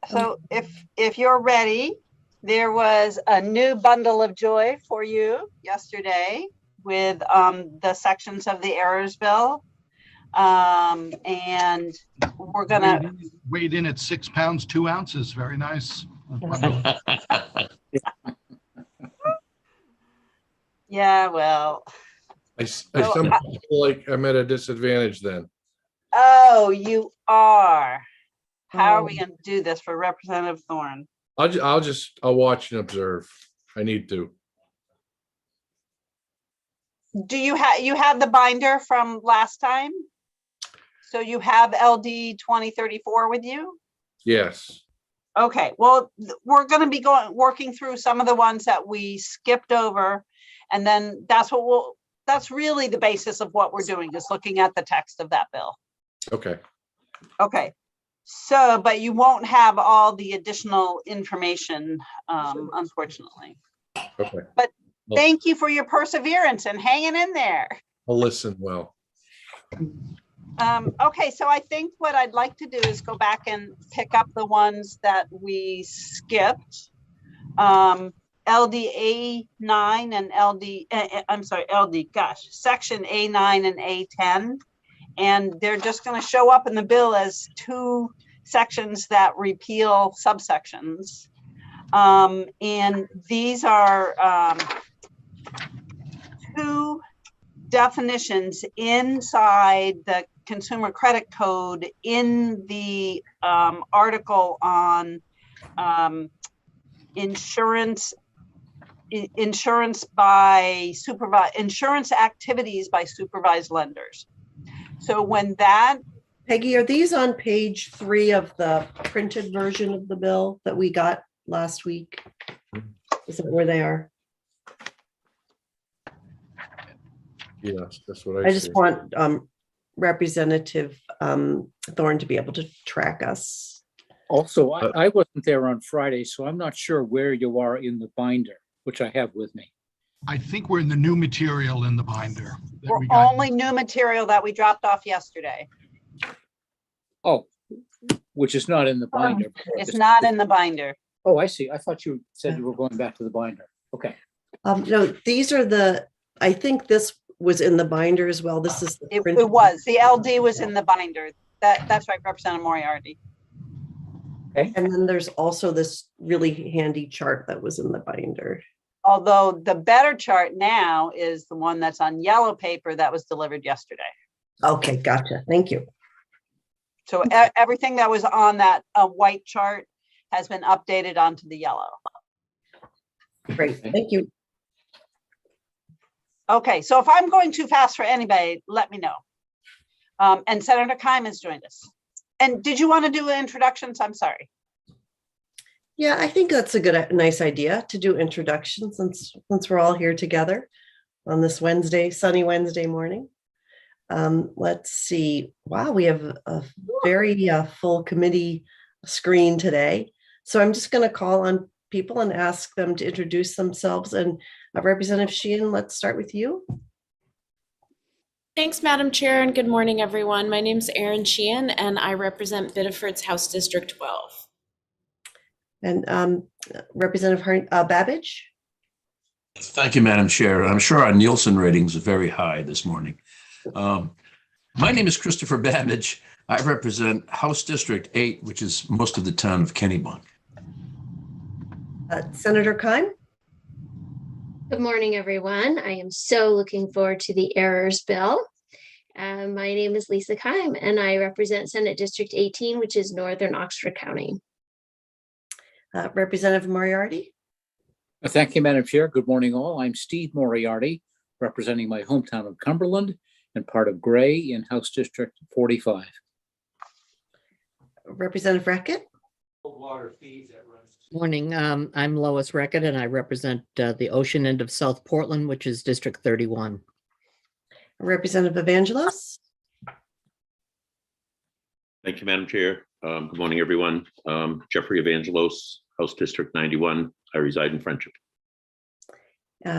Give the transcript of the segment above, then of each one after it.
So if you're ready, there was a new bundle of joy for you yesterday with the sections of the errors bill. And we're gonna weighed in at 6 pounds, 2 ounces. Very nice. Yeah, well, I somehow feel like I'm at a disadvantage then. oh, you are. How are we going to do this for Representative Thorne? I'll watch and observe. I need to. Do you have the binder from last time? So you have LD 2034 with you? Yes. Okay, well, we're going to be working through some of the ones that we skipped over, and then that's really the basis of what we're doing, is looking at the text of that bill. Okay. Okay. So, but you won't have all the additional information, unfortunately. Okay. But thank you for your perseverance and hanging in there. I'll listen well. Okay, so I think what I'd like to do is go back and pick up the ones that we skipped. LD A9 and section A9 and A10. And they're just going to show up in the bill as two sections that repeal subsections. And these are two definitions inside the Consumer Credit Code in the article on insurance activities by supervised lenders. So when that, Peggy, are these on page 3 of the printed version of the bill that we got last week? Is that where they are? Yes, that's what I see. just want Representative Thorne to be able to track us. Also, I wasn't there on Friday, so I'm not sure where you are in the binder, which I have with me. I think we're in the new material in the binder. we're only new material that we dropped off yesterday. Oh, which is not in the binder. It's not in the binder. Oh, I see. I thought you said you were going back to the binder. Okay. No, these are I think this was in the binder as well. This is It was. The LD was in the binder. That's right, Representative Moriarty. Okay. And then there's also this really handy chart that was in the binder. Although the better chart now is the one that's on yellow paper that was delivered yesterday. Okay, gotcha. Thank you. So everything that was on that white chart has been updated onto the yellow. Great, thank you. Okay, so if I'm going too fast for anybody, let me know. And Senator Keim has joined us. And did you want to do introductions? I'm sorry. Yeah, I think that's a nice idea to do introductions since we're all here together on this sunny Wednesday morning. Let's see. Wow, we have a very full committee screen today. So I'm just going to call on people and ask them to introduce themselves. And Representative Sheehan, let's start with you. Thanks, Madam Chair, and good morning, everyone. My name is Erin Sheehan, and I represent Biddeford's House District 12. And Representative Babbage. Thank you, Madam Chair. I'm sure our Nielsen ratings are very high this morning. My name is Christopher Babbage. I represent House District 8, which is most of the town of Kennebunk. Senator Keim. Good morning, everyone. I am so looking forward to the errors bill. My name is Lisa Keim, and I represent Senate District 18, which is Northern Oxford County. Representative Moriarty. Thank you, Madam Chair. Good morning, all. I'm Steve Moriarty, representing my hometown of Cumberland and part of Gray in House District 45. Representative Rackett. Morning. I'm Lois Reckett, and I represent the ocean end of South Portland, which is District 31. Representative Evangelos. Thank you, Madam Chair. Good morning, everyone. Jeffrey Evangelos, House District 91. I reside in Friendship.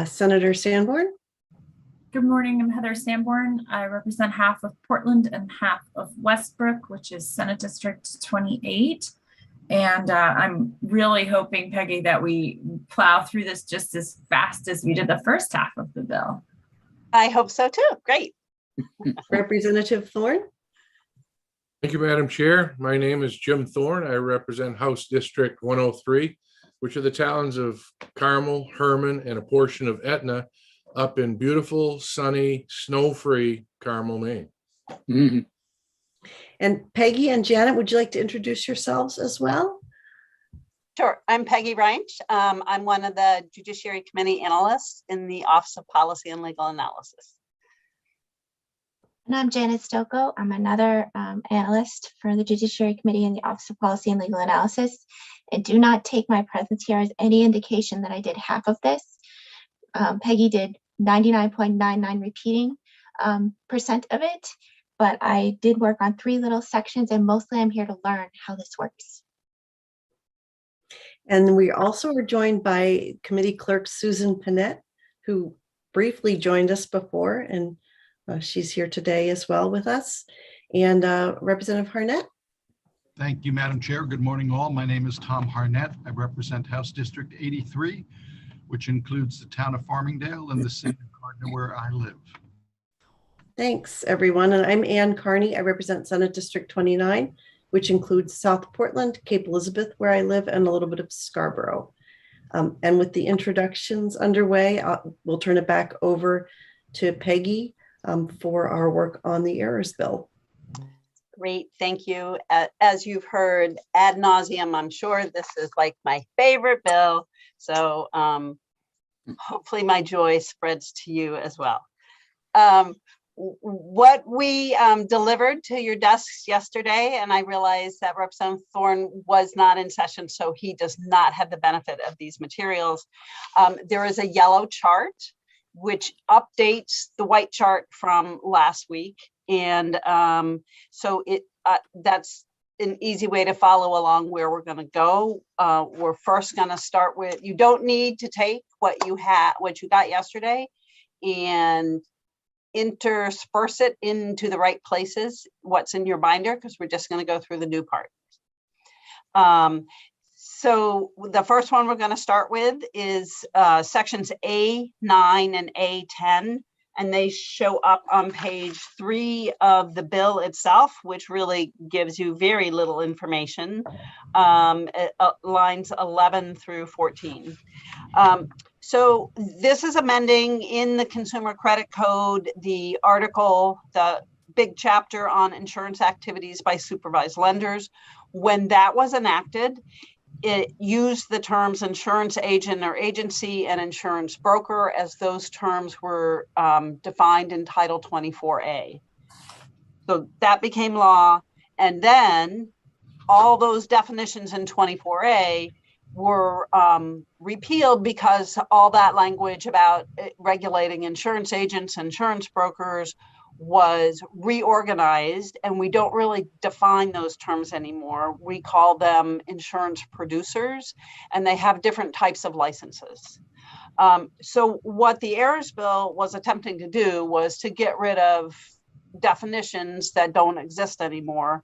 Senator Sanborn. Good morning, I'm Heather Sanborn. I represent half of Portland and half of Westbrook, which is Senate District 28. And I'm really hoping, Peggy, that we plow through this just as fast as we did the first half of the bill. I hope so too. Great. Representative Thorne? Thank you, Madam Chair. My name is Jim Thorne. I represent House District 103, which are the towns of Carmel, Herman, and a portion of Etna up in beautiful, sunny, snow-free Carmel, Maine. Mhm. And Peggy and Janet, would you like to introduce yourselves as well? Sure. I'm Peggy Reinsch. I'm one of the Judiciary Committee analysts in the Office of Policy and Legal Analysis. And I'm Janet Stocco. I'm another analyst for the Judiciary Committee in the Office of Policy and Legal Analysis. And do not take my presence here as any indication that I did half of this. Peggy did 99.99 repeating percent of it, but I did work on 3 little sections, and mostly I'm here to learn how this works. And we also are joined by Committee Clerk Susan Panett, who briefly joined us before, and she's here today as well with us. And Representative Harnett. Thank you, Madam Chair. Good morning, all. My name is Tom Harnett. I represent House District 83, which includes the town of Farmingdale and the city of Gardner, where I live. Thanks, everyone. And I'm Ann Carney. I represent Senate District 29, which includes South Portland, Cape Elizabeth, where I live, and a little bit of Scarborough. And with the introductions underway, we'll turn it back over to Peggy for our work on the errors bill. Great, thank you. As you've heard ad nauseum, I'm sure this is like my favorite bill. So hopefully my joy spreads to you as well. What we delivered to your desks yesterday, and I realized that Representative Thorne was not in session, so he does not have the benefit of these materials. There is a yellow chart which updates the white chart from last week. And so that's an easy way to follow along where we're going to go. We're first going to start with, you don't need to take what you got yesterday and intersperse it into the right places, what's in your binder, because we're just going to go through the new part. So the first one we're going to start with is sections A9 and A10, and they show up on page 3 of the bill itself, which really gives you very little information, lines 11 through 14. So this is amending in the Consumer Credit Code, the article, the big chapter on insurance activities by supervised lenders. When that was enacted, it used the terms insurance agent or agency and insurance broker as those terms were defined in Title 24A. So that became law. And then all those definitions in 24A were repealed because all that language about regulating insurance agents, insurance brokers was reorganized, and we don't really define those terms anymore. We call them insurance producers, and they have different types of licenses. So what the errors bill was attempting to do was to get rid of definitions that don't exist anymore.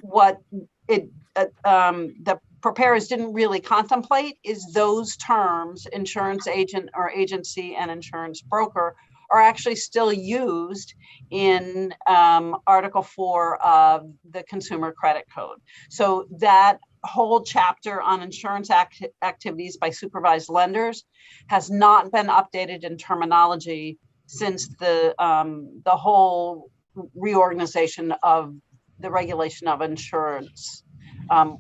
What the preparers didn't really contemplate is those terms, insurance agent or agency and insurance broker, are actually still used in Article 4 of the Consumer Credit Code. So that whole chapter on insurance activities by supervised lenders has not been updated in terminology since the whole reorganization of the regulation of insurance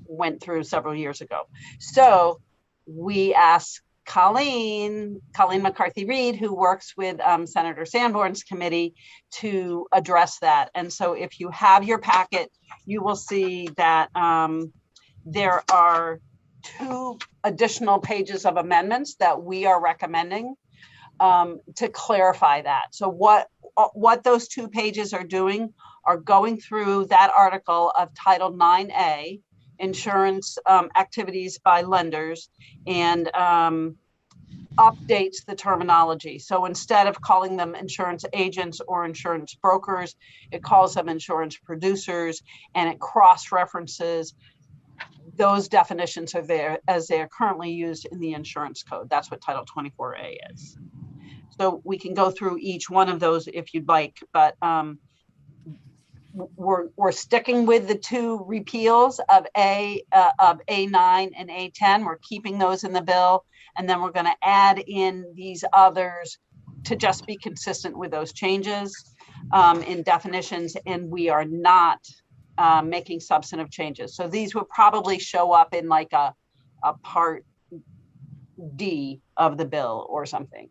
went through several years ago. So we asked Colleen McCarthy-Reed, who works with Senator Sanborn's committee, to address that. And so if you have your packet, you will see that there are 2 additional pages of amendments that we are recommending to clarify that. So what those 2 pages are doing are going through that article of Title 9A, insurance activities by lenders, and updates the terminology. So instead of calling them insurance agents or insurance brokers, it calls them insurance producers, and it cross-references those definitions are there as they are currently used in the insurance code. That's what Title 24A is. So we can go through each one of those if you'd like, but we're sticking with the two repeals of A9 and A10. We're keeping those in the bill, and then we're going to add in these others to just be consistent with those changes in definitions, and we are not making substantive changes. So these will probably show up in like a Part D of the bill or something,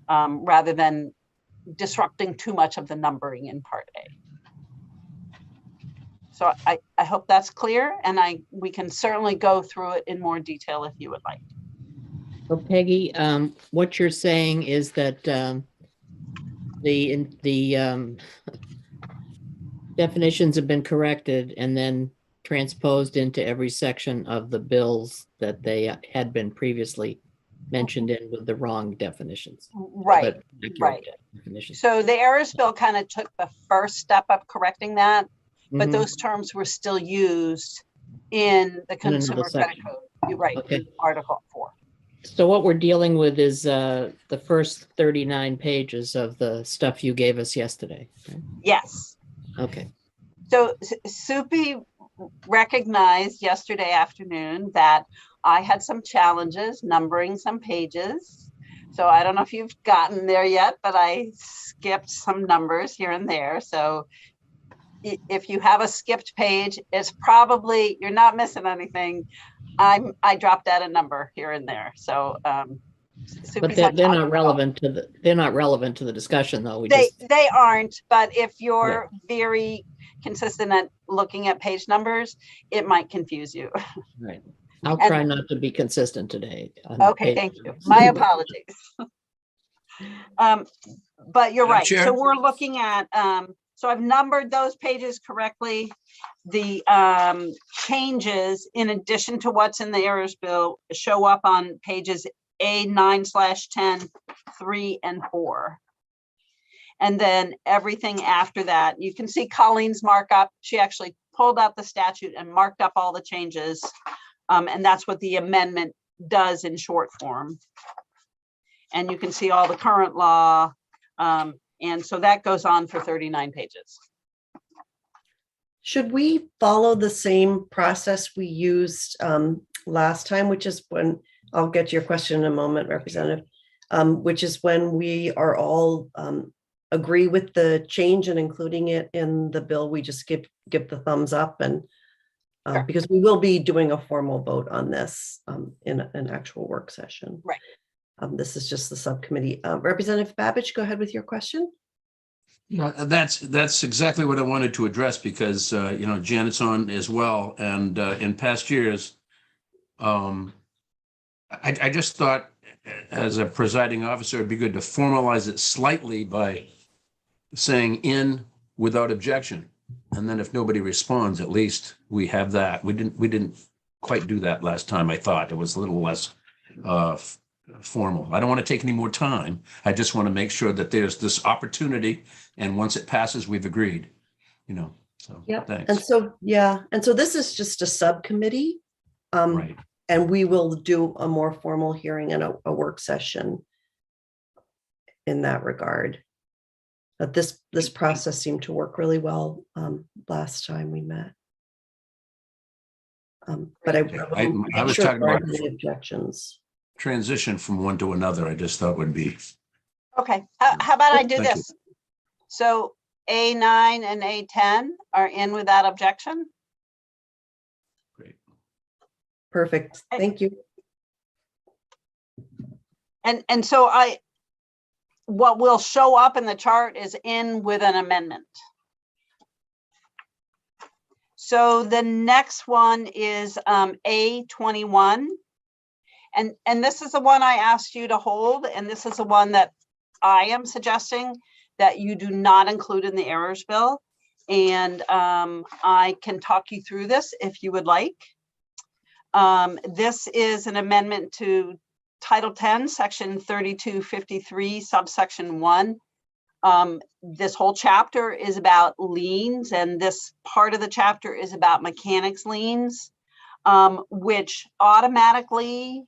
rather than disrupting too much of the numbering in Part A. So I hope that's clear, and we can certainly go through it in more detail if you would like. So Peggy, what you're saying is that the definitions have been corrected and then transposed into every section of the bills that they had been previously mentioned in with the wrong definitions. Right, right. Definitions. So the errors bill kind of took the first step of correcting that, but those terms were still used in the Consumer Credit Code. You're right, okay. Article 4. So what we're dealing with is the first 39 pages of the stuff you gave us yesterday. Right? Yes. Okay. So Supi recognized yesterday afternoon that I had some challenges numbering some pages. So I don't know if you've gotten there yet, but I skipped some numbers here and there. So if you have a skipped page, it's probably, you're not missing anything. I dropped out a number here and there. So but they're not relevant to the discussion though. They aren't, but if you're very consistent at looking at page numbers, it might confuse you. Right. I'll try not to be consistent today. Okay, thank you. My apologies. But you're right. Chair? So we're looking at, so I've numbered those pages correctly. The changes, in addition to what's in the errors bill, show up on pages A9/10, 3 and 4. And then everything after that, you can see Colleen's markup. She actually pulled out the statute and marked up all the changes. And that's what the amendment does in short form. And you can see all the current law. And so that goes on for 39 pages. Should we follow the same process we used last time, which is when, I'll get to your question in a moment, Representative, which is when we are all agree with the change and including it in the bill, we just give the thumbs up, and Sure. Because we will be doing a formal vote on this in an actual work session. Right. This is just the subcommittee. Representative Babbage, go ahead with your question. That's exactly what I wanted to address because, Janet's on as well. And in past years, I just thought as a presiding officer, it'd be good to formalize it slightly by saying in without objection. And then if nobody responds, at least we have that. We didn't quite do that last time. I thought it was a little less formal. I don't want to take any more time. I just want to make sure that there's this opportunity, and once it passes, we've agreed. So yeah. Thanks. And so this is just a subcommittee, Right. and we will do a more formal hearing and a work session in that regard. But this process seemed to work really well last time we met. But I was talking about the objections. Transition from one to another. I just thought would be Okay, how about I do Thank this? So A9 and A10 are in without objection. great. Perfect. Thank you. And so what will show up in the chart is in with an amendment. So the next one is A21. And this is the one I asked you to hold, and this is the one that I am suggesting that you do not include in the errors bill. And I can talk you through this if you would like. This is an amendment to Title 10, Section 3253, subsection 1. This whole chapter is about liens, and this part of the chapter is about mechanics liens, which automatically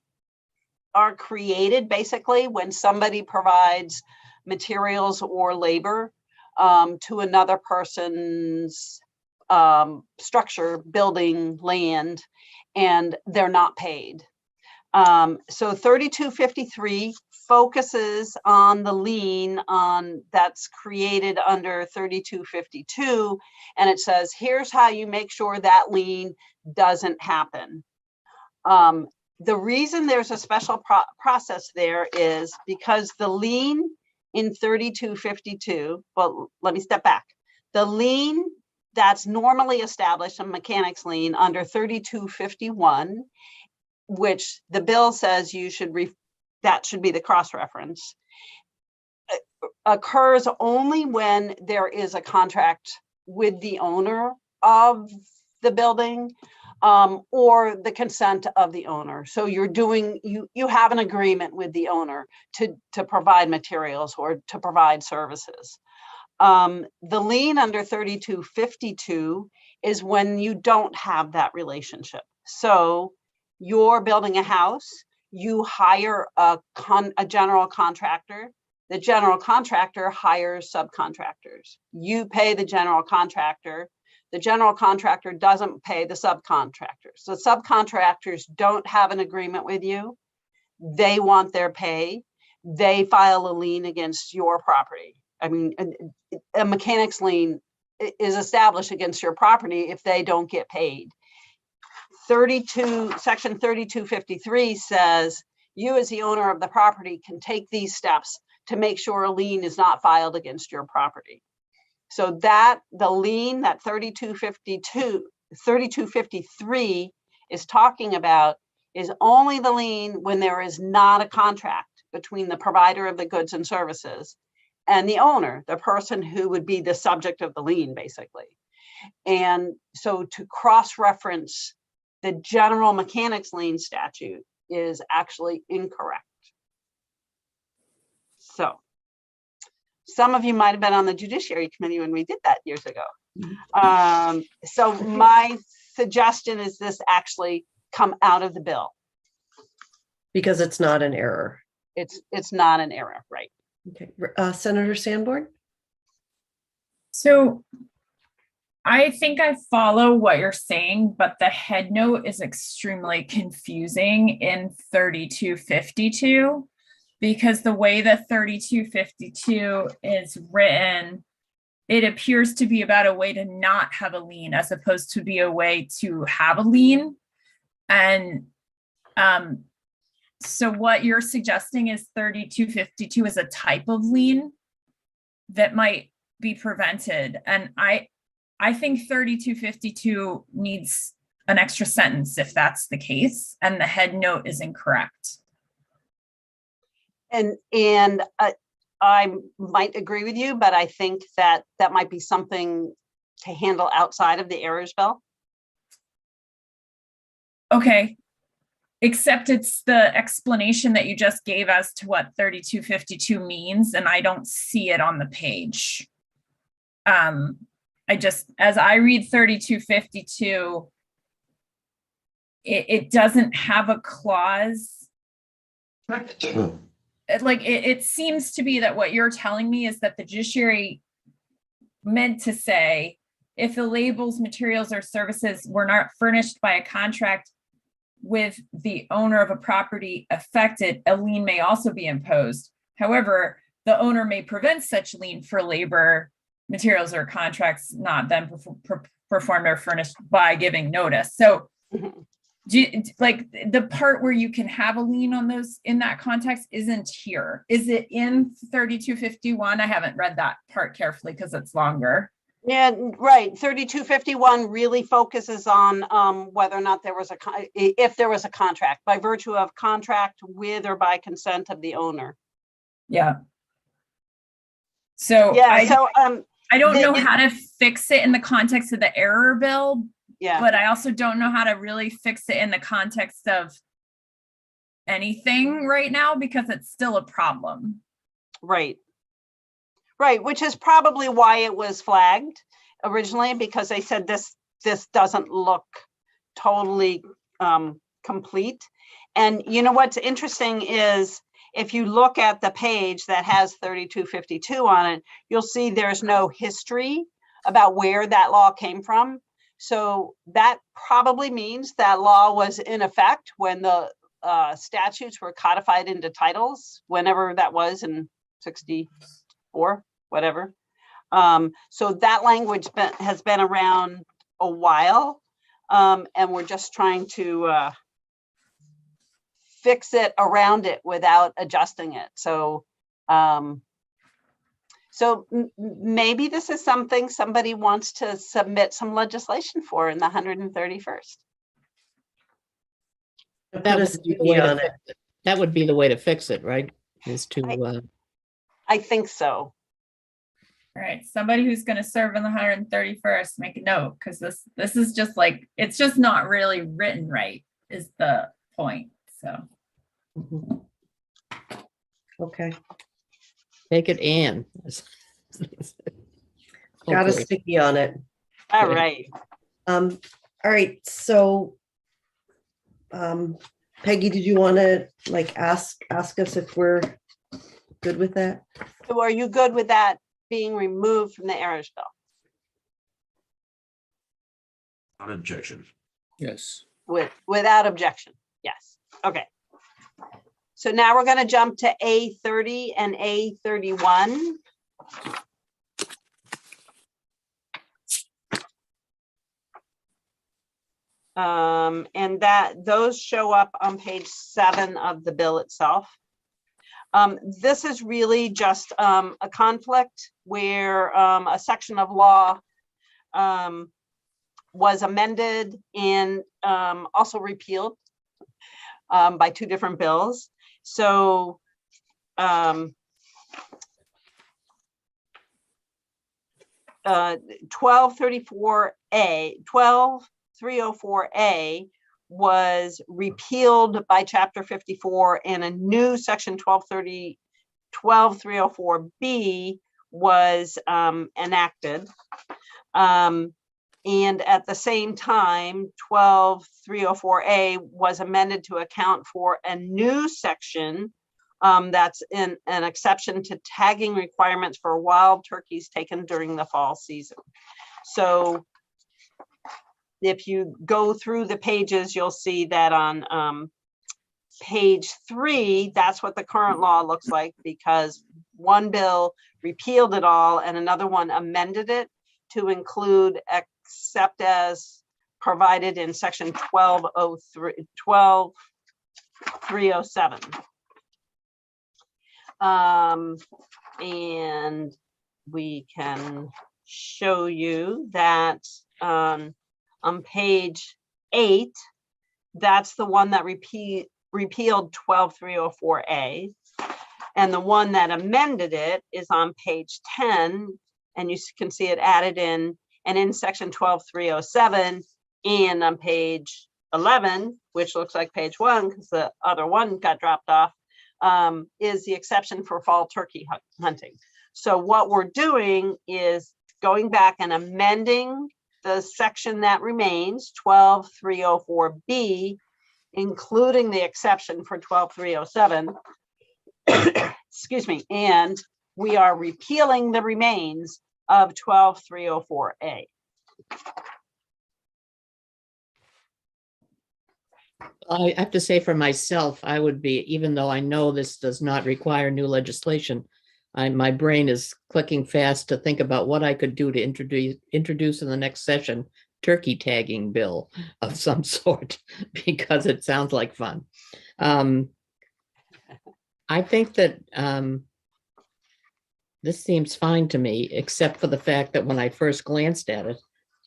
are created basically when somebody provides materials or labor to another person's structure, building, land, and they're not paid. So 3253 focuses on the lien that's created under 3252, and it says, here's how you make sure that lien doesn't happen. The reason there's a special process there is because the lien in 3252, well, let me step back. The lien that's normally established, a mechanics lien under 3251, which the bill says you should that should be the cross-reference, occurs only when there is a contract with the owner of the building or the consent of the owner. So you're doing, you have an agreement with the owner to provide materials or to provide services. The lien under 3252 is when you don't have that relationship. So you're building a house, you hire a general contractor. The general contractor hires subcontractors. You pay the general contractor. The general contractor doesn't pay the subcontractors. The subcontractors don't have an agreement with you. They want their pay. They file a lien against your property. I mean, a mechanics lien is established against your property if they don't get paid. Section 3253 says you as the owner of the property can take these steps to make sure a lien is not filed against your property. So that the lien that 3253 is talking about is only the lien when there is not a contract between the provider of the goods and services and the owner, the person who would be the subject of the lien, basically. And so to cross-reference the general mechanics lien statute is actually incorrect. So some of you might have been on the Judiciary Committee when we did that years ago. So my suggestion is this actually come out of the bill. Because it's not an error. It's not an error, right? Okay, Senator Sanborn? So I think I follow what you're saying, but the head note is extremely confusing in 3252 because the way that 3252 is written, it appears to be about a way to not have a lien as opposed to be a way to have a lien. And so what you're suggesting is 3252 is a type of lien that might be prevented. And I think 3252 needs an extra sentence if that's the case, and the head note is incorrect. And I might agree with you, but I think that might be something to handle outside of the errors bill. Okay, except it's the explanation that you just gave as to what 3252 means, and I don't see it on the page. As I read 3252, it doesn't have a clause. It seems to be that what you're telling me is that the judiciary meant to say, if the labels, materials, or services were not furnished by a contract with the owner of a property affected, a lien may also be imposed. However, the owner may prevent such lien for labor, materials, or contracts not then performed or furnished by giving notice. So like the part where you can have a lien on those in that context isn't here. Is it in 3251? I haven't read that part carefully because it's longer. Yeah, right. 3251 really focuses on whether or not there was if there was a contract by virtue of contract with or by consent of the owner. Yeah. So yeah, I don't know how to fix it in the context of the error bill. Yeah. But I also don't know how to really fix it in the context of anything right now because it's still a problem. Right. Right, which is probably why it was flagged originally, because they said this doesn't look totally complete. And you know what's interesting is if you look at the page that has 3252 on it, you'll see there's no history about where that law came from. So that probably means that law was in effect when the statutes were codified into titles, whenever that was in 64, whatever. So that language has been around a while, and we're just trying to fix it around it without adjusting it. So maybe this is something somebody wants to submit some legislation for in the 131st. That would be the way to fix it. That would be the way to fix it, right? Is to I think so. All right, somebody who's going to serve in the 131st, make a note, because this is just like, it's just not really written right is the point. So Okay, make it Ann. got a Hopefully. sticky on it. All right. All right, so Peggy, did you want to like ask us if we're good with that? So are you good with that being removed from the errors bill? Not objection. Yes. Without objection? Yes. Okay. So now we're going to jump to A30 and A31. And those show up on page 7 of the bill itself. This is really just a conflict where a section of law was amended and also repealed by 2 different bills. So 12304A was repealed by chapter 54 and a new section 12304B was enacted. And at the same time, 12304A was amended to account for a new section that's in an exception to tagging requirements for wild turkeys taken during the fall season. So if you go through the pages, you'll see that on page 3, that's what the current law looks like, because one bill repealed it all and another one amended it to include except as provided in section 12307. And we can show you that on page 8, that's the one that repealed 12304A. And the one that amended it is on page 10, and you can see it added in, and in section 12307, and on page 11, which looks like page 1 because the other one got dropped off, is the exception for fall turkey hunting. So what we're doing is going back and amending the section that remains, 12304B, including the exception for 12307. Excuse me, and we are repealing the remains of 12304A. I have to say for myself, I would be, even though I know this does not require new legislation, my brain is clicking fast to think about what I could do to introduce in the next session, turkey tagging bill of some sort, because it sounds like fun. I think that this seems fine to me, except for the fact that when I first glanced at it,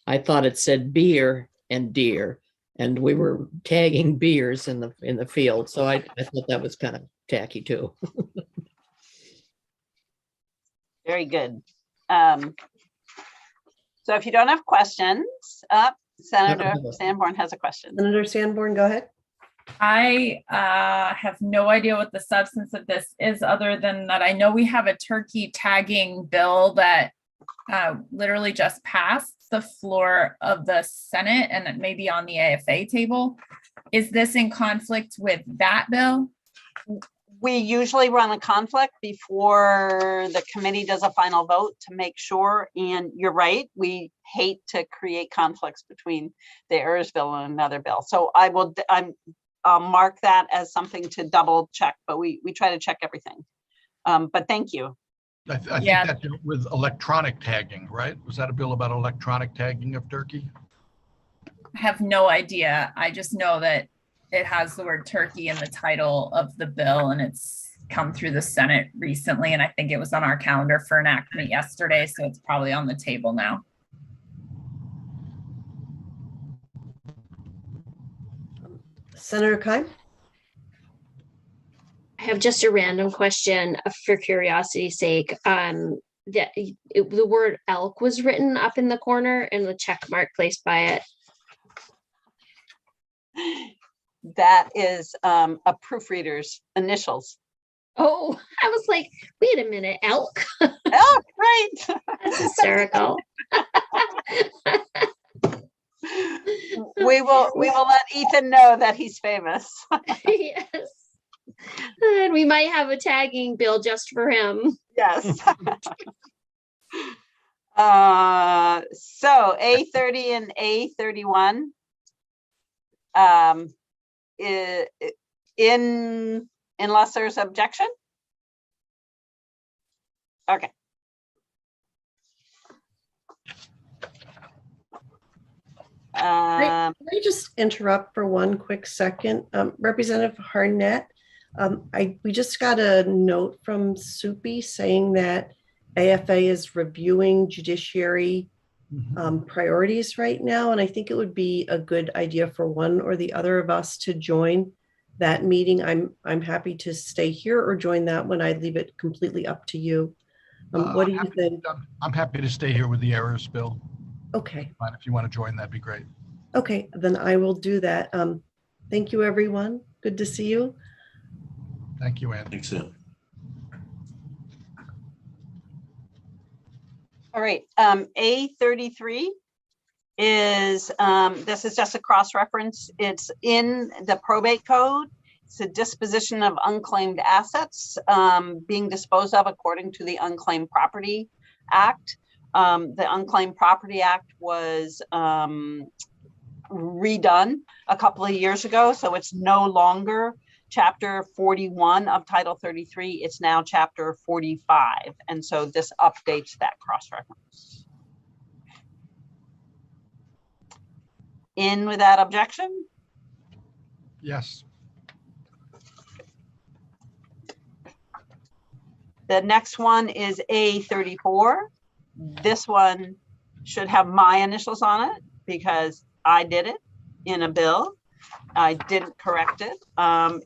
I thought it said beer and deer, and we were tagging beers in the field. So I thought that was kind of tacky too. Very good. So if you don't have questions, Senator Sanborn has a question. Senator Sanborn, go ahead. I have no idea what the substance of this is, other than that I know we have a turkey tagging bill that literally just passed the floor of the Senate, and it may be on the AFA table. Is this in conflict with that bill? We usually run a conflict before the committee does a final vote to make sure, and you're right, we hate to create conflicts between the errors bill and another bill. So I'll mark that as something to double check, but we try to check everything. But thank you. I think Yeah. that dealt with electronic tagging, right? Was that a bill about electronic tagging of turkey? I have no idea. I just know that it has the word turkey in the title of the bill, and it's come through the Senate recently. And I think it was on our calendar for enactment yesterday. So it's probably on the table now. Senator Kime? I have just a random question for curiosity's sake. The word elk was written up in the corner and the check mark placed by it. That is a proofreader's initials. Oh, I was like, wait a minute, elk? Oh, right. That's hysterical. We will let Ethan know that he's famous. Yes. And we might have a tagging bill just for him. Yes. So A30 and A31. Unless there's objection. Okay. Can I just interrupt for one quick second? Representative Harnett, we just got a note from Soupy saying that AFA is reviewing judiciary priorities right now. And I think it would be a good idea for one or the other of us to join that meeting. I'm happy to stay here or join that one. I leave it completely up to you. What do you think? I'm happy to stay here with the errors bill. Okay. Fine, if you want to join, that'd be great. Okay, then I will do that. Thank you, everyone. Good to see you. Thank you, Ann. Thanks, Ann. All right, A33 is, this is just a cross-reference. It's in the probate code. It's a disposition of unclaimed assets being disposed of according to the Unclaimed Property Act. The Unclaimed Property Act was redone a couple of years ago, so it's no longer Chapter 41 of Title 33. It's now Chapter 45, and so this updates that cross-reference. In without objection? Yes. The next one is A34. This one should have my initials on it because I did it in a bill. I didn't correct it.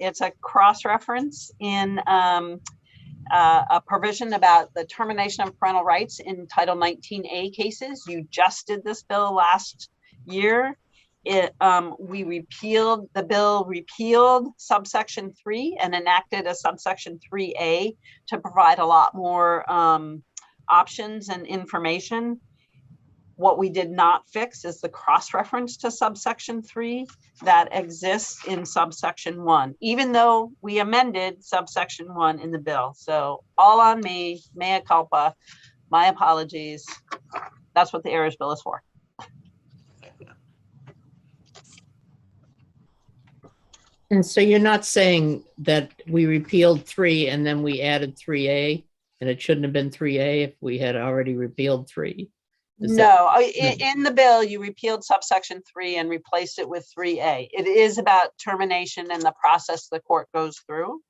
It's a cross-reference in a provision about the termination of parental rights in Title 19A cases. You just did this bill last year. The bill repealed subsection 3 and enacted a subsection 3A to provide a lot more options and information. What we did not fix is the cross-reference to subsection 3 that exists in subsection 1, even though we amended subsection 1 in the bill. So all on me, mea culpa, my apologies. That's what the errors bill is for. And so you're not saying that we repealed 3 and then we added 3A, and it shouldn't have been 3A if we had already repealed 3? No, in the bill, you repealed subsection 3 and replaced it with 3A. It is about termination and the process the court goes through.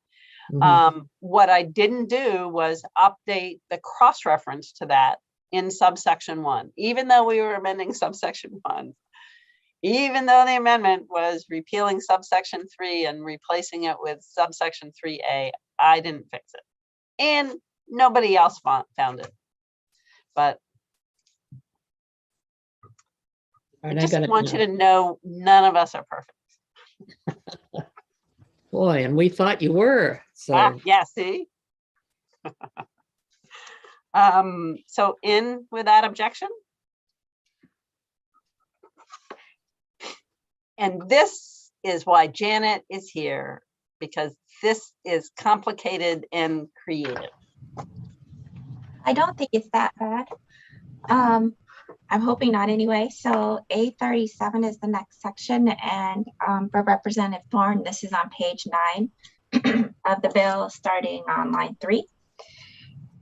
What I didn't do was update the cross-reference to that in subsection 1, even though we were amending subsection 1. Even though the amendment was repealing subsection 3 and replacing it with subsection 3A, I didn't fix it. And nobody else found it. But I just want you to know none of us are perfect. Boy, and we thought you were, so Yeah, see? So in without objection? And this is why Janet is here, because this is complicated and creative. I don't think it's that bad. I'm hoping not anyway. So A37 is the next section, and for Representative Thorne, this is on page 9 of the bill, starting on line 3.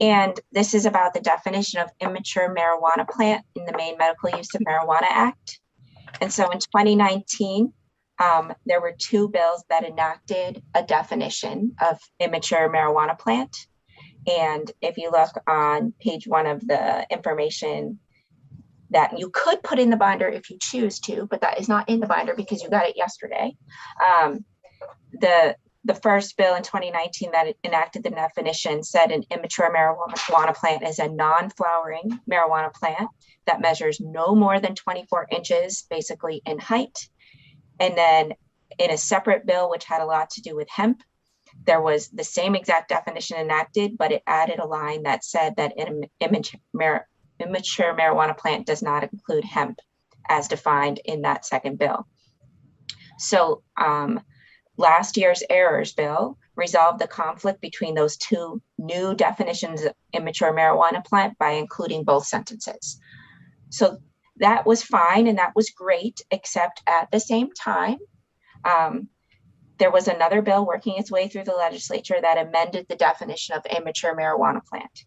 And this is about the definition of immature marijuana plant in the Maine Medical Use of Marijuana Act. And so in 2019, there were 2 bills that enacted a definition of immature marijuana plant. And if you look on page 1 of the information that you could put in the binder if you choose to, but that is not in the binder because you got it yesterday. The first bill in 2019 that enacted the definition said an immature marijuana plant is a non-flowering marijuana plant that measures no more than 24 inches, basically in height. And then in a separate bill, which had a lot to do with hemp, there was the same exact definition enacted, but it added a line that said that an immature marijuana plant does not include hemp as defined in that second bill. So last year's errors bill resolved the conflict between those 2 new definitions of immature marijuana plant by including both sentences. So that was fine and that was great, except at the same time, there was another bill working its way through the legislature that amended the definition of immature marijuana plant.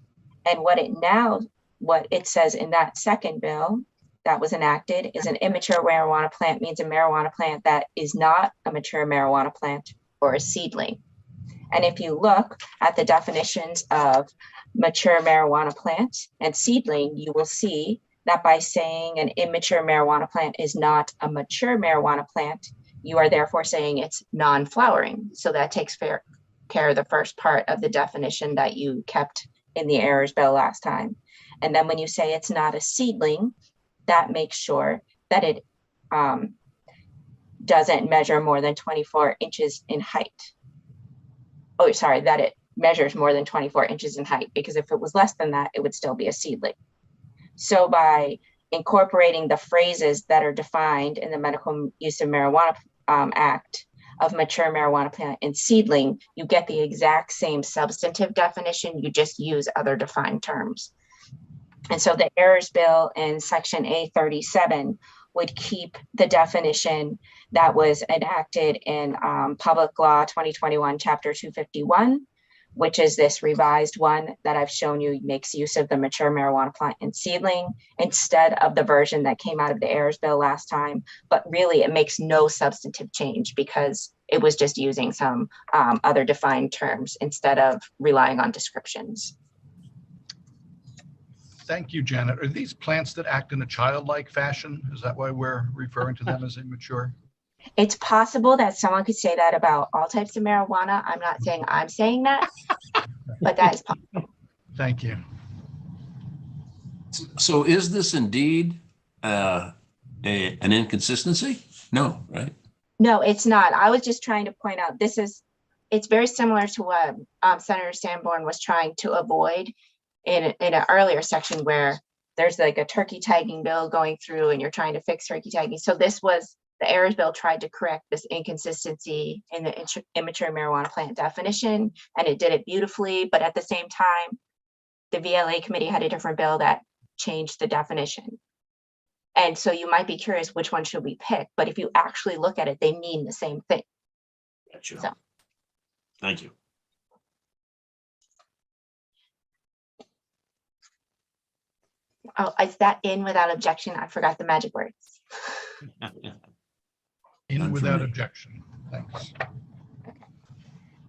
And what it says in that second bill that was enacted is an immature marijuana plant means a marijuana plant that is not a mature marijuana plant or a seedling. And if you look at the definitions of mature marijuana plant and seedling, you will see that by saying an immature marijuana plant is not a mature marijuana plant, you are therefore saying it's non-flowering. So that takes care of the first part of the definition that you kept in the errors bill last time. And then when you say it's not a seedling, that makes sure that it doesn't measure more than 24 inches in height. Oh, sorry, that it measures more than 24 inches in height, because if it was less than that, it would still be a seedling. So by incorporating the phrases that are defined in the Medical Use of Marijuana Act of mature marijuana plant and seedling, you get the exact same substantive definition, you just use other defined terms. And so the errors bill in section A37 would keep the definition that was enacted in Public Law 2021, Chapter 251, which is this revised one that I've shown you makes use of the mature marijuana plant and seedling instead of the version that came out of the errors bill last time. But really, it makes no substantive change because it was just using some other defined terms instead of relying on descriptions. Thank you, Janet. Are these plants that act in a childlike fashion? Is that why we're referring to them as immature? It's possible that someone could say that about all types of marijuana. I'm not saying I'm saying that, but that is possible. Thank you. So is this indeed an inconsistency? No, right? No, it's not. I was just trying to point out it's very similar to what Senator Sanborn was trying to avoid in an earlier section where there's like a turkey tagging bill going through and you're trying to fix turkey tagging. So the errors bill tried to correct this inconsistency in the immature marijuana plant definition, and it did it beautifully. But at the same time, the VLA committee had a different bill that changed the definition. And so you might be curious, which one should we pick? But if you actually look at it, they mean the same thing. Gotcha. So. Thank you. Oh, is that in without objection? I forgot the magic words. In without objection. Thanks.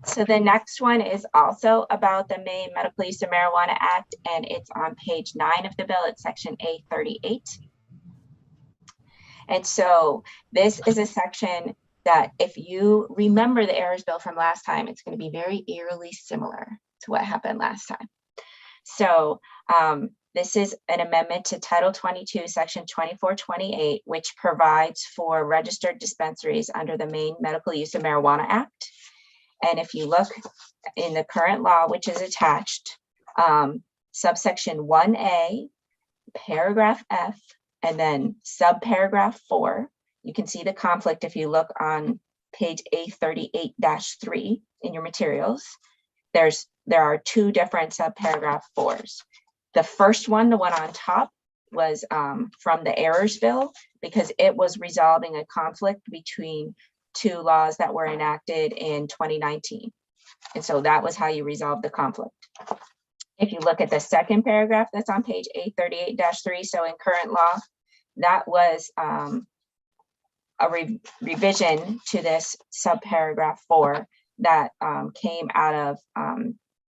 So the next one is also about the Maine Medical Use of Marijuana Act, and it's on page 9 of the bill. It's section A38. And so this is a section that if you remember the errors bill from last time, it's going to be very eerily similar to what happened last time. So this is an amendment to Title 22, Section 2428, which provides for registered dispensaries under the Maine Medical Use of Marijuana Act. And if you look in the current law, which is attached, subsection 1A, paragraph F, and then subparagraph 4, you can see the conflict if you look on page A38-3 in your materials. There are two different subparagraph 4s. The first one, the one on top, was from the errors bill, because it was resolving a conflict between two laws that were enacted in 2019. And so that was how you resolve the conflict. If you look at the second paragraph that's on page A38-3, so in current law, that was a revision to this subparagraph 4 that came out of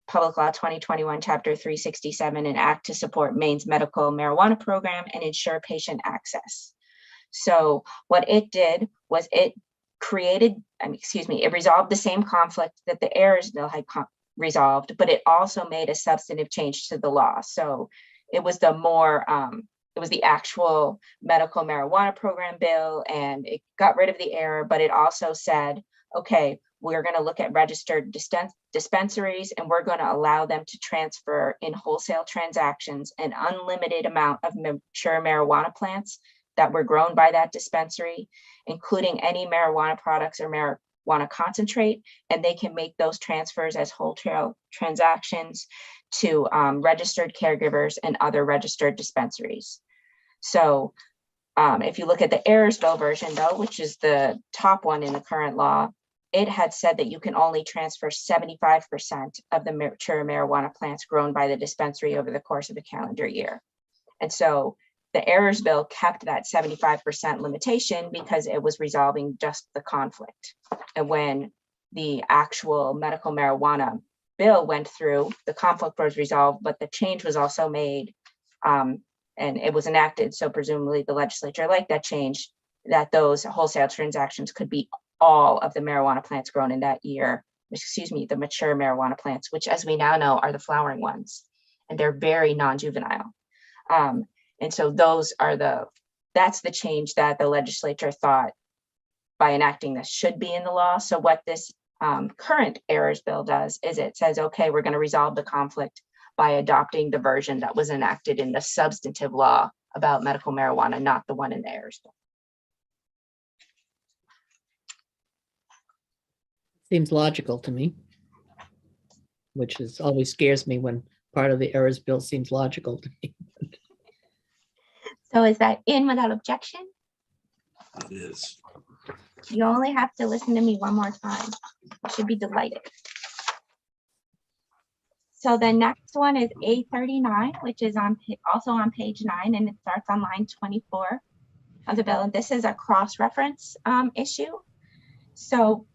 Public Law 2021, Chapter 367, an act to support Maine's medical marijuana program and ensure patient access. So what it did was it created, it resolved the same conflict that the errors bill had resolved, but it also made a substantive change to the law. So it was the more, it was the actual medical marijuana program bill, and it got rid of the error, but it also said, okay, we're going to look at registered dispensaries, and we're going to allow them to transfer in wholesale transactions an unlimited amount of mature marijuana plants that were grown by that dispensary, including any marijuana products or marijuana concentrate, and they can make those transfers as wholesale transactions to registered caregivers and other registered dispensaries. So if you look at the errors bill version, though, which is the top one in the current law, it had said that you can only transfer 75% of the mature marijuana plants grown by the dispensary over the course of a calendar year. And so the errors bill kept that 75% limitation because it was resolving just the conflict. And when the actual medical marijuana bill went through, the conflict was resolved, but the change was also made and it was enacted. So presumably the legislature liked that change, that those wholesale transactions could be all of the marijuana plants grown in that year, the mature marijuana plants, which as we now know are the flowering ones, and they're very non-juvenile. And so that's the change that the legislature thought by enacting this should be in the law. So what this current errors bill does is it says, okay, we're going to resolve the conflict by adopting the version that was enacted in the substantive law about medical marijuana, not the one in the errors bill. Seems logical to me, which is always scares me when part of the errors bill seems logical to me. So is that in without objection? It is. You only have to listen to me one more time. You should be delighted. So the next one is A39, which is also on page 9, and it starts on line 24 of the bill. And this is a cross-reference issue. So,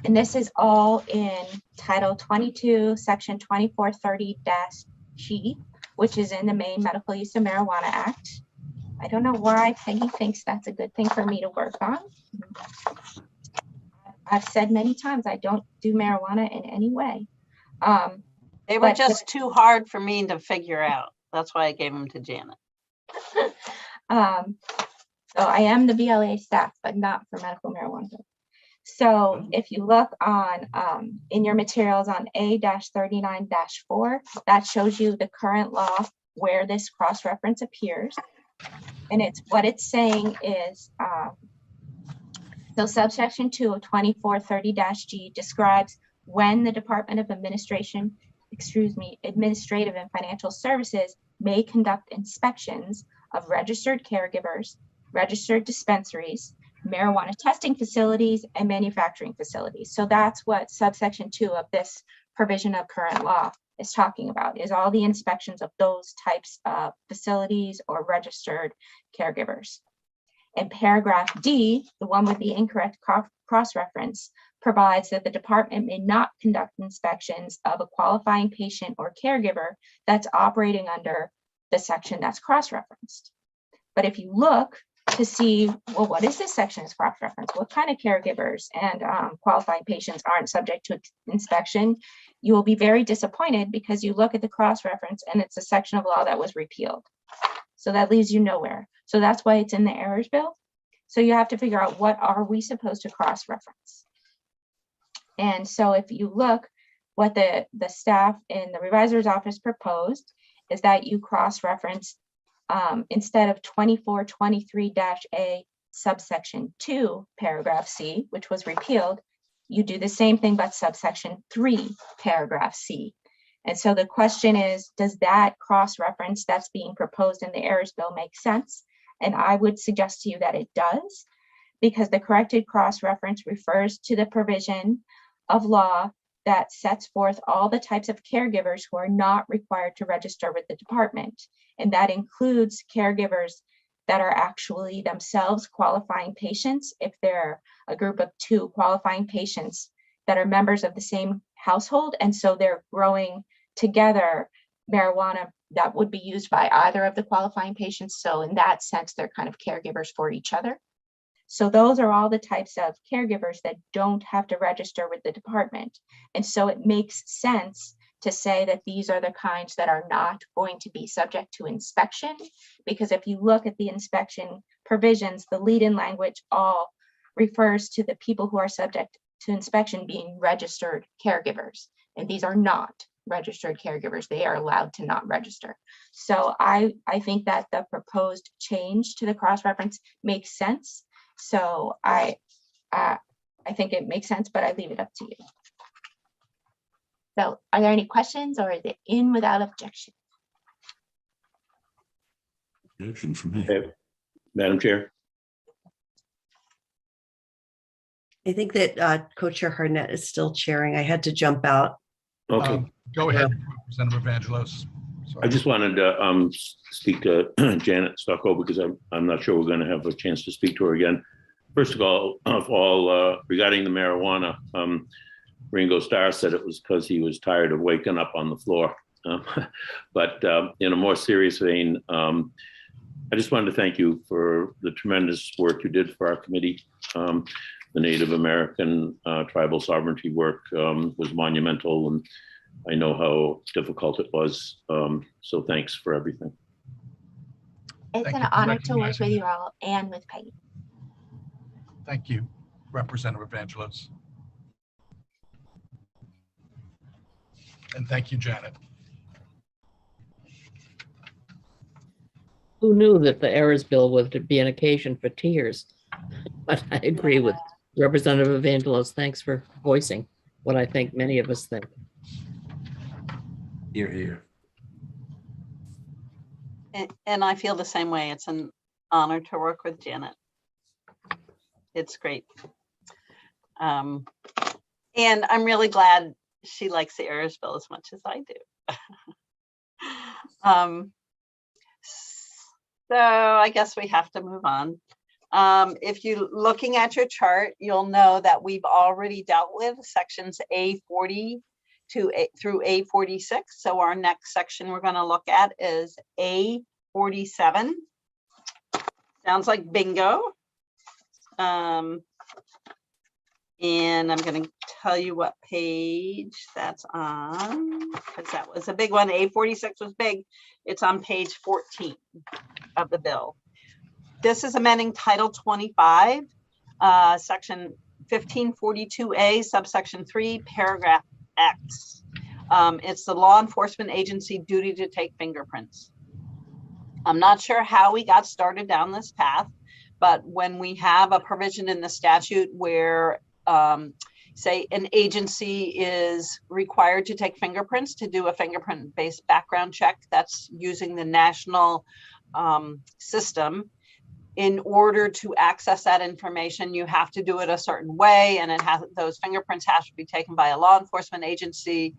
and this is all in Title 22, Section 2430-G, which is in the Maine Medical Use of Marijuana Act. I don't know why Peggy thinks that's a good thing for me to work on. I've said many times I don't do marijuana in any way. They were just too hard for me to figure out. That's why I gave them to Janet. So I am the BLA staff, but not for medical marijuana. So if you look on in your materials on A-39-4, that shows you the current law where this cross-reference appears. And what it's saying is, so subsection 2 of 2430-G describes when the Department of Administrative and Financial Services may conduct inspections of registered caregivers, registered dispensaries, marijuana testing facilities, and manufacturing facilities. So that's what subsection 2 of this provision of current law is talking about, is all the inspections of those types of facilities or registered caregivers. And paragraph D, the one with the incorrect cross-reference, provides that the department may not conduct inspections of a qualifying patient or caregiver that's operating under the section that's cross-referenced. But if you look to see, well, what is this section is cross-referenced? What kind of caregivers and qualifying patients aren't subject to inspection? You will be very disappointed because you look at the cross-reference and it's a section of law that was repealed. So that leaves you nowhere. So that's why it's in the errors bill. So you have to figure out, what are we supposed to cross-reference? And so if you look, what the staff in the revisor's office proposed is that you cross-reference instead of 2423-A subsection 2, paragraph C, which was repealed, you do the same thing but subsection 3, paragraph C. And so the question is, does that cross-reference that's being proposed in the errors bill make sense? And I would suggest to you that it does, because the corrected cross-reference refers to the provision of law that sets forth all the types of caregivers who are not required to register with the department. And that includes caregivers that are actually themselves qualifying patients, if they're a group of 2 qualifying patients that are members of the same household, and so they're growing together marijuana that would be used by either of the qualifying patients. So in that sense, they're kind of caregivers for each other. So those are all the types of caregivers that don't have to register with the department. And so it makes sense to say that these are the kinds that are not going to be subject to inspection, because if you look at the inspection provisions, the lead-in language all refers to the people who are subject to inspection being registered caregivers, and these are not registered caregivers. They are allowed to not register. So I think that the proposed change to the cross-reference makes sense. So I think it makes sense, but I leave it up to you. So are there any questions, or is it in without objection? Objection from me. Okay. Madam Chair. I think that Co-Chair Harnett is still chairing. I had to jump out. Okay. Go ahead, Representative Evangelos. I just wanted to speak to Janet Stucco, because I'm not sure we're going to have a chance to speak to her again. First of all, regarding the marijuana, Ringo Starr said it was because he was tired of waking up on the floor. But in a more serious vein, I just wanted to thank you for the tremendous work you did for our committee. The Native American tribal sovereignty work was monumental, and I know how difficult it was. So thanks for everything. It's Thank an you for honor to work with recognizing you all and with Peggy. Thank you, Representative Evangelos. And thank you, Janet. Who knew that the errors bill would be an occasion for tears? But I agree with Representative Evangelos. Thanks for voicing what I think many of us think. Here, here. And I feel the same way. It's an honor to work with Janet. It's great. And I'm really glad she likes the errors bill as much as I do. So I guess we have to move on. If you're looking at your chart, you'll know that we've already dealt with sections A40 through A46. So our next section we're going to look at is A47. Sounds like bingo. And I'm going to tell you what page that's on, because that was a big one. A46 was big. It's on page 14 of the bill. This is amending Title 25, Section 1542A, subsection 3, paragraph X. It's the law enforcement agency duty to take fingerprints. I'm not sure how we got started down this path, but when we have a provision in the statute where say an agency is required to take fingerprints to do a fingerprint-based background check that's using the national system, in order to access that information, you have to do it a certain way, and those fingerprints have to be taken by a law enforcement agency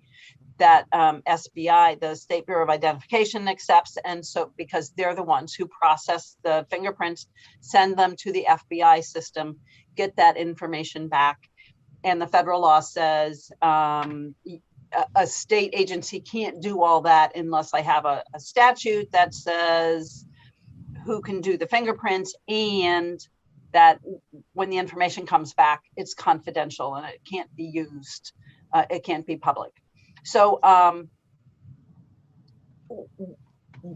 that SBI, the State Bureau of Identification, accepts. And so because they're the ones who process the fingerprints, send them to the FBI system, get that information back. And the federal law says a state agency can't do all that unless I have a statute that says who can do the fingerprints, and that when the information comes back, it's confidential and it can't be used. It can't be public. So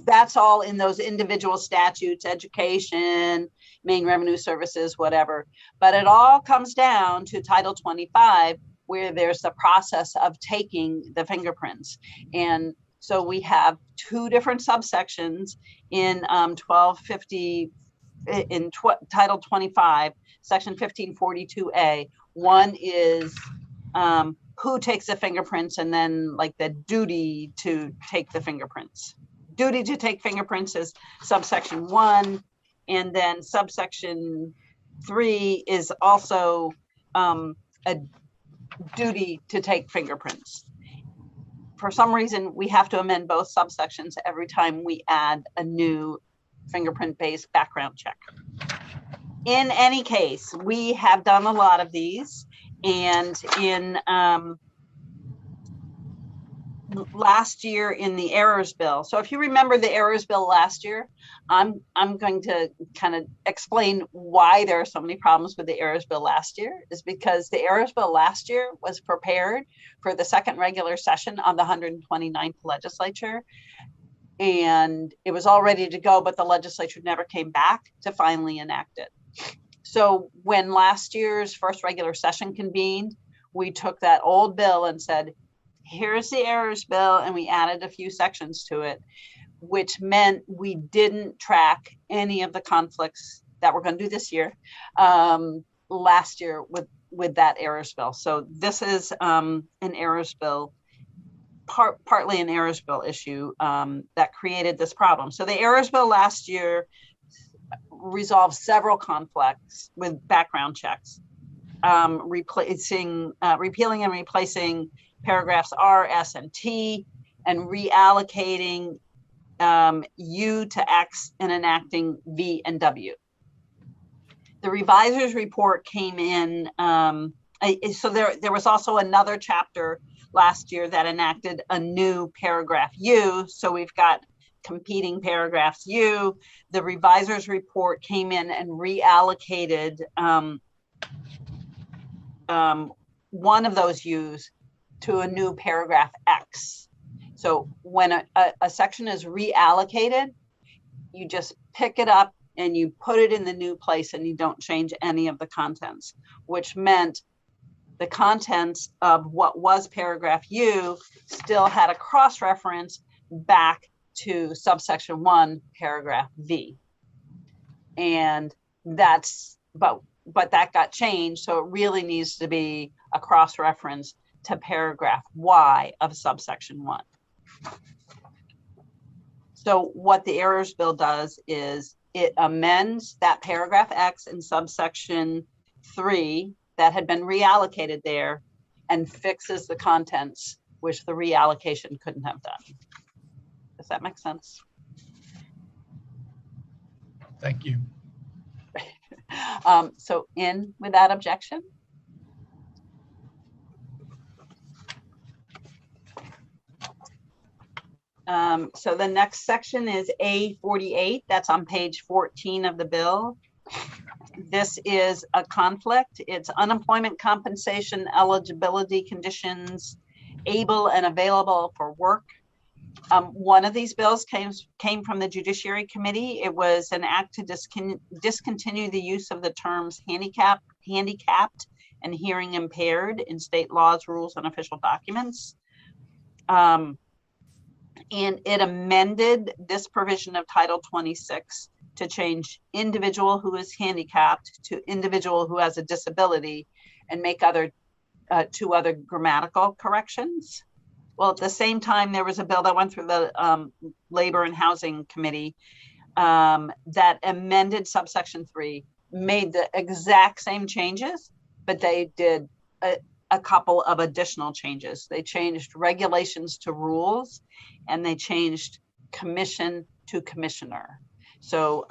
that's all in those individual statutes, education, Maine Revenue Services, whatever. But it all comes down to Title 25, where there's the process of taking the fingerprints. And so we have two different subsections in 1250, Title 25, Section 1542A. One is who takes the fingerprints, and then like the duty to take the fingerprints. Duty to take fingerprints is subsection 1, and then subsection 3 is also a duty to take fingerprints. For some reason, we have to amend both subsections every time we add a new fingerprint-based background check. In any case, we have done a lot of these, and in last year in the errors bill. So if you remember the errors bill last year, I'm going to kind of explain why there are so many problems with the errors bill last year, is because the errors bill last year was prepared for the second regular session of the 129th legislature. And it was all ready to go, but the legislature never came back to finally enact it. So when last year's first regular session convened, we took that old bill and said, here's the errors bill, and we added a few sections to it, which meant we didn't track any of the conflicts that we're going to do this year last year with that errors bill. So this is an errors bill, partly an errors bill issue that created this problem. So the errors bill last year resolved several conflicts with background checks, repealing and replacing paragraphs R, S, and T, and reallocating U to X and enacting V and W. The reviser's report came in, so there was also another chapter last year that enacted a new paragraph U, so we've got competing paragraphs U. The reviser's report came in and reallocated one of those U's to a new paragraph X. So when a section is reallocated, you just pick it up and you put it in the new place and you don't change any of the contents, which meant the contents of what was paragraph U still had a cross-reference back to subsection 1, paragraph V. And that's, but that got changed. So it really needs to be a cross-reference to paragraph Y of subsection 1. So what the errors bill does is it amends that paragraph X in subsection 3 that had been reallocated there and fixes the contents, which the reallocation couldn't have done. Does that make sense? Thank you. So in without objection. So the next section is A48. That's on page 14 of the bill. This is a conflict. It's unemployment compensation eligibility conditions, able and available for work. One of these bills came from the Judiciary Committee. It was an act to discontinue the use of the terms handicapped, and hearing impaired in state laws, rules, and official documents. And it amended this provision of Title 26 to change individual who is handicapped to individual who has a disability and make two other grammatical corrections. Well, at the same time, there was a bill that went through the Labor and Housing Committee that amended subsection 3, made the exact same changes, but they did a couple of additional changes. They changed regulations to rules, and they changed commission to commissioner. So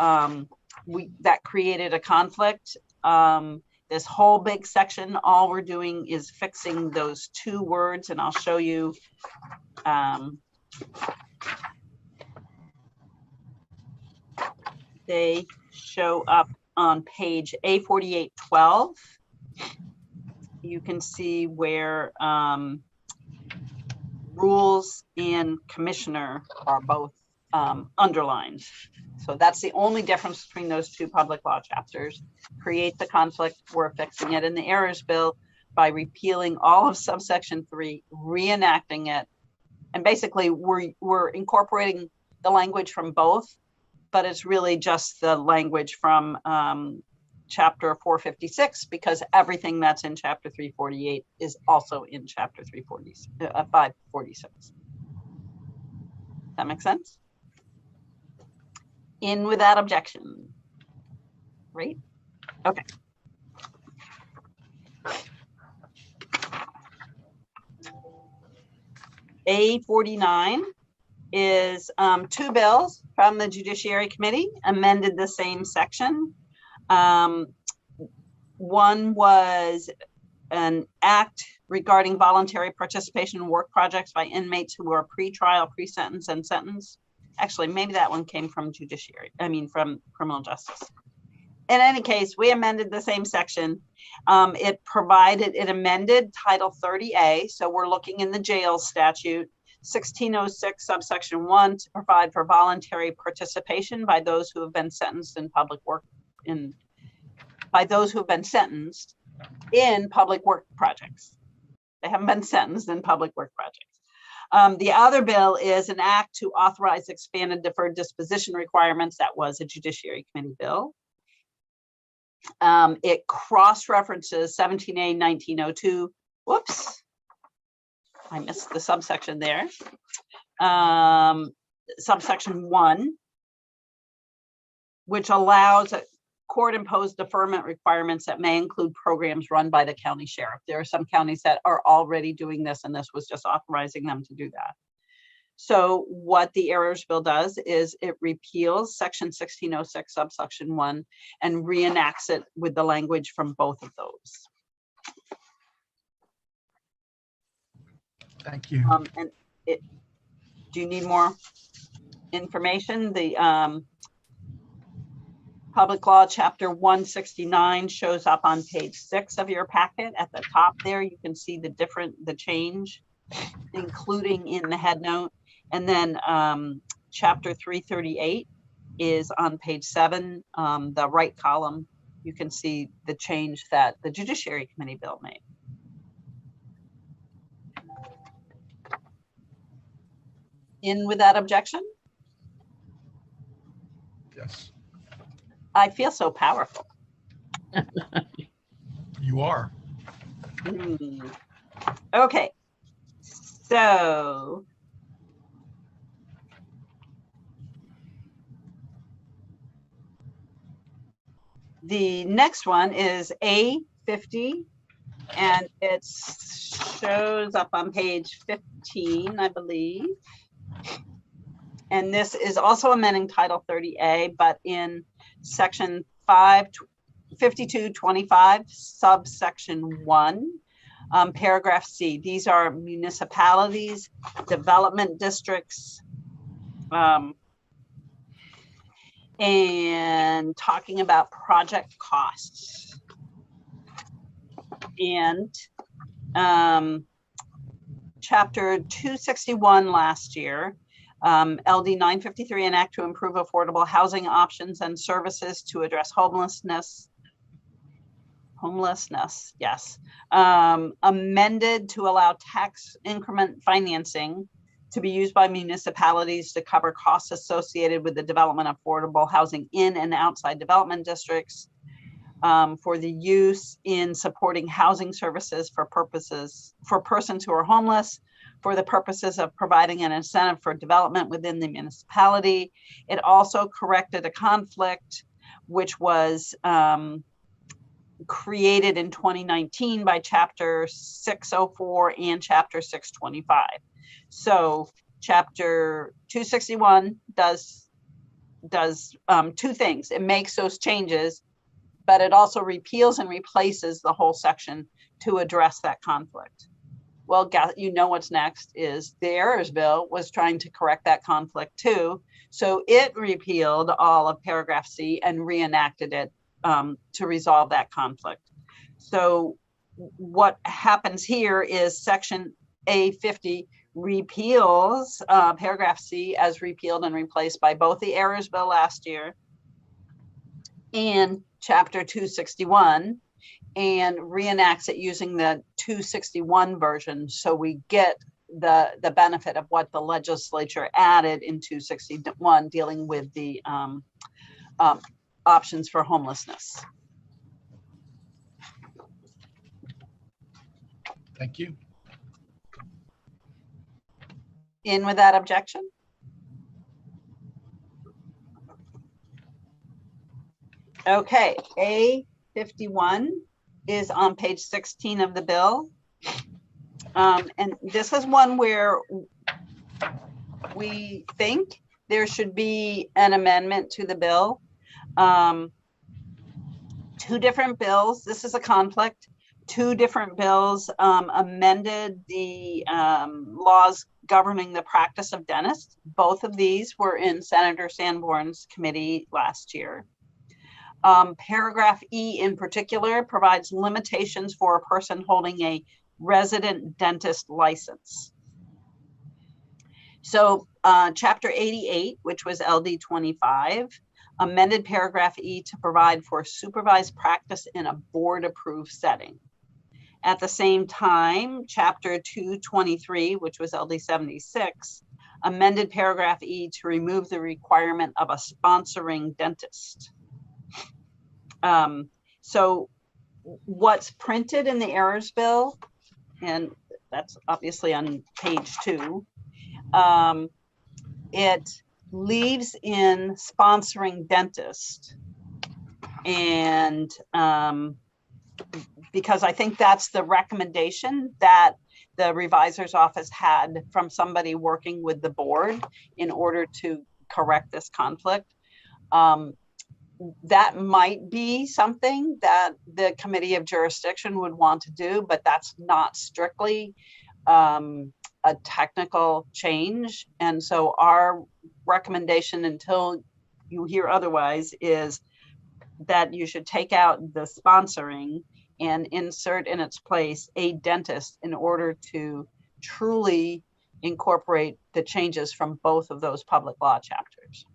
that created a conflict. This whole big section, all we're doing is fixing those two words, and I'll show you. They show up on page A4812. You can see where rules and commissioner are both underlined. So that's the only difference between those two public law chapters. Create the conflict, we're fixing it in the errors bill. by repealing all of subsection 3, reenacting it. And basically we're incorporating the language from both, but it's really just the language from chapter 456, because everything that's in chapter 348 is also in chapter 546. That makes sense? In without objection. Right? Okay. A49 is 2 bills from the Judiciary Committee, amended the same section. One was an act regarding voluntary participation in work projects by inmates who are pre-trial, pre-sentence, and sentence. Actually, maybe that one came from from criminal justice. In any case, we amended the same section. It amended Title 30A. So we're looking in the jail statute, 1606 subsection 1 to provide for voluntary participation by those who have been sentenced in public work projects. They haven't been sentenced in public work projects. The other bill is an act to authorize expanded deferred disposition requirements. That was a Judiciary Committee bill. It cross-references 17A 1902. Whoops, I missed the subsection there. Subsection 1, which allows court-imposed deferment requirements that may include programs run by the county sheriff. There are some counties that are already doing this, and this was just authorizing them to do that. So what the errors bill does is it repeals section 1606 subsection 1 and reenacts it with the language from both of those. Thank you. Do you need more information? The Public Law Chapter 169 shows up on page 6 of your packet. At the top there, you can see the change, including in the head note. And then chapter 338 is on page 7, the right column. You can see the change that the Judiciary Committee bill made. In without objection? Yes, I feel so powerful. you are. Okay, so the next one is A50, and it shows up on page 15, I believe. And this is also amending Title 30A, but in section 5225, subsection 1, paragraph C. These are municipalities, development districts, and talking about project costs. And chapter 261 last year, LD 953, an act to improve affordable housing options and services to address homelessness, yes. Amended to allow tax increment financing to be used by municipalities to cover costs associated with the development of affordable housing in and outside development districts, for the use in supporting housing services for persons who are homeless, for the purposes of providing an incentive for development within the municipality. It also corrected a conflict which was created in 2019 by chapter 604 and chapter 625. So chapter 261 does two things. It makes those changes, but it also repeals and replaces the whole section to address that conflict. Well, you know what's next is the errors bill was trying to correct that conflict too. So it repealed all of paragraph C and reenacted it to resolve that conflict. So what happens here is section A50 repeals paragraph C as repealed and replaced by both the errors bill last year and chapter 261. and reenacts it using the 261 version. So we get the benefit of what the legislature added in 261 dealing with the options for homelessness. Thank you. In with that objection? Okay, A51 is on page 16 of the bill. And this is one where we think there should be an amendment to the bill. Two different bills. This is a conflict. Two different bills amended the laws governing the practice of dentists. Both of these were in Senator Sanborn's committee last year. Paragraph E in particular provides limitations for a person holding a resident dentist license. So chapter 88, which was LD 25, amended paragraph E to provide for supervised practice in a board approved setting. At the same time, chapter 223, which was LD 76, amended paragraph E to remove the requirement of a sponsoring dentist. So what's printed in the errors bill, and that's obviously on page 2, it leaves in sponsoring dentist. And because I think that's the recommendation that the revisor's office had from somebody working with the board in order to correct this conflict. That might be something that the committee of jurisdiction would want to do, but that's not strictly a technical change. And so our recommendation, until you hear otherwise, is that you should take out the sponsoring and insert in its place a dentist in order to truly incorporate the changes from both of those public law chapters.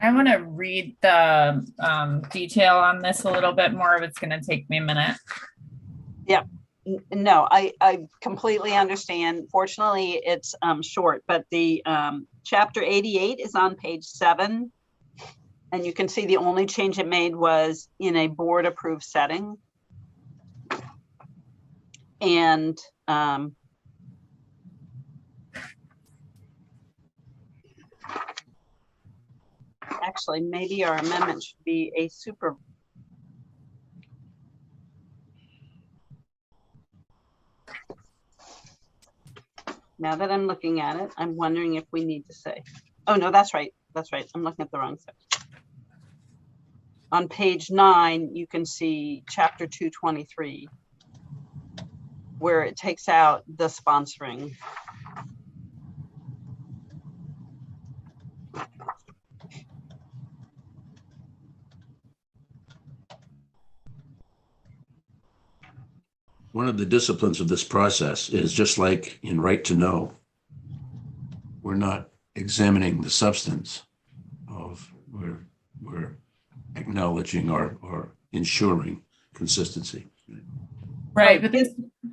I want to read the detail on this a little bit more. It's going to take me a minute. Yeah, no, I completely understand. Fortunately, it's short, but the chapter 88 is on page 7. And you can see the only change it made was in a board approved setting. And actually, maybe our amendment should be a super. Now that I'm looking at it, I'm wondering if we need to say, oh no, that's right. That's right. I'm looking at the wrong section. On page 9, you can see chapter 223, where it takes out the sponsoring. One of the disciplines of this process is just like in right to know, we're not examining the substance of, we're acknowledging or ensuring consistency. Right, but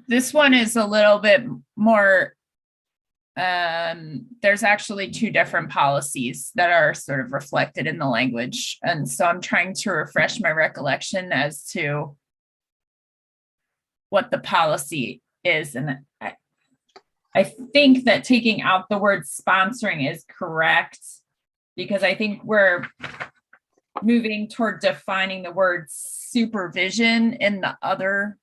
this one is a little bit more, there's actually 2 different policies that are sort of reflected in the language. And so I'm trying to refresh my recollection as to what the policy is. And I think that taking out the word sponsoring is correct, because I think we're moving toward defining the word supervision in the other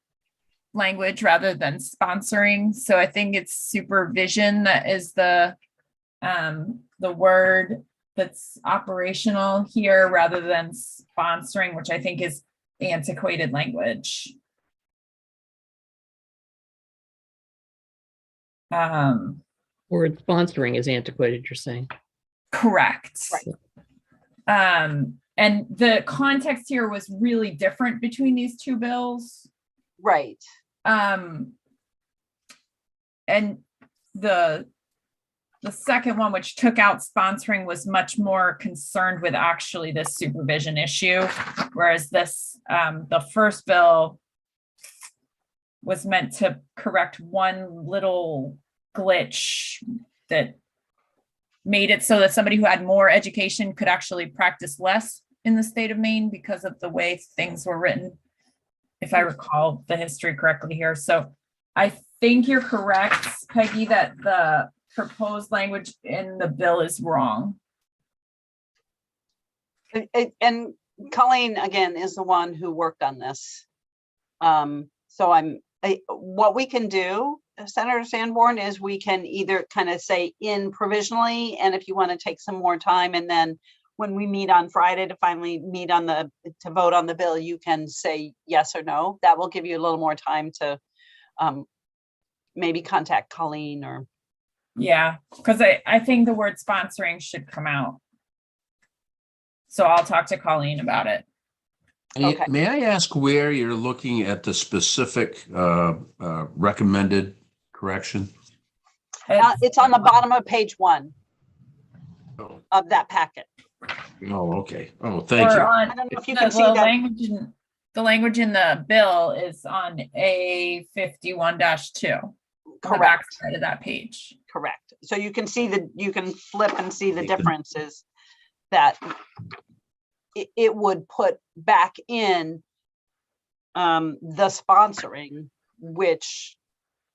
language rather than sponsoring. So I think it's supervision that is the word that's operational here, rather than sponsoring, which I think is antiquated language. Word sponsoring is antiquated, you're saying? Correct. Right. And the context here was really different between these 2 bills. Right. And the the second one, which took out sponsoring, was much more concerned with actually this supervision issue. Whereas this, the first bill was meant to correct one little glitch that made it so that somebody who had more education could actually practice less in the state of Maine because of the way things were written, if I recall the history correctly here. So I think you're correct, Peggy, that the proposed language in the bill is wrong. And Colleen, again, is the one who worked on this. So what we can do, Senator Sanborn, is we can either kind of say in provisionally, and if you want to take some more time, and then when we meet on Friday to finally meet on to vote on the bill, you can say yes or no. That will give you a little more time to maybe contact Colleen or. Yeah, because I think the word sponsoring should come out. So I'll talk to Colleen about it. Okay. May I ask where you're looking at the specific recommended correction? It's on the bottom of page 1 of that packet. Oh, okay. Oh, thank you. I don't know if you can see that. The language in the bill is on A51-2. Correct. The back side of that page. Correct. So you can see you can flip and see the differences that it would put back in the sponsoring, which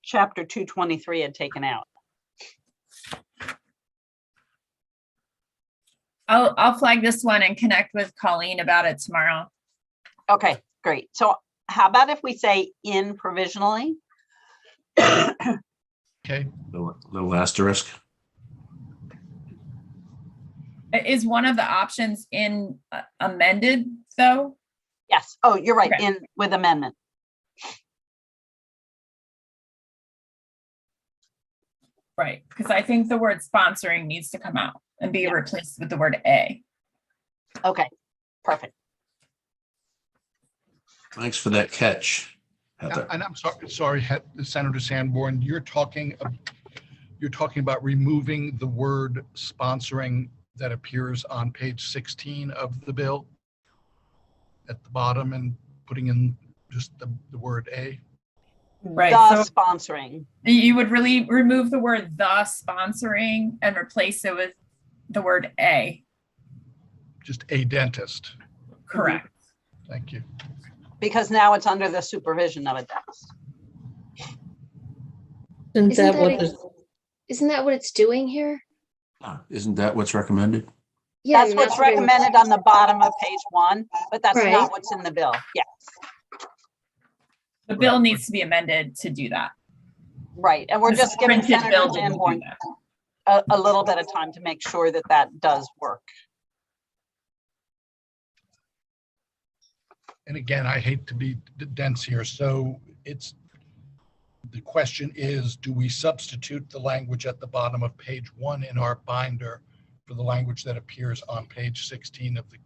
chapter 223 had taken out. I'll flag this one and connect with Colleen about it tomorrow. Okay, great. So how about if we say in provisionally? Okay. Little asterisk. Is one of the options in amended though? Yes. Oh, you're right. Okay. In with amendment. Right, because I think the word sponsoring needs to come out and be replaced with the word A. Okay, perfect. Thanks for that catch, Heather. And I'm sorry, Senator Sanborn, you're talking about removing the word sponsoring that appears on page 16 of the bill at the bottom and putting in just the word A. Right. The So sponsoring. you would really remove the word the sponsoring and replace it with the word A. Just a dentist. Correct. Thank you. Because now it's under the supervision of a dentist. Isn't that what it's doing here? Isn't that what's recommended? Yeah, That's what's recommended on the bottom of page 1, but that's Right. not what's in the bill. Yes, The bill needs to be amended to do that. right. And we're This just giving printed Senator bill didn't do Sanborn that. a little bit of time to make sure that that does work. And again, I hate to be dense here. So the question is, do we substitute the language at the bottom of page 1 in our binder for the language that appears on page 16 of the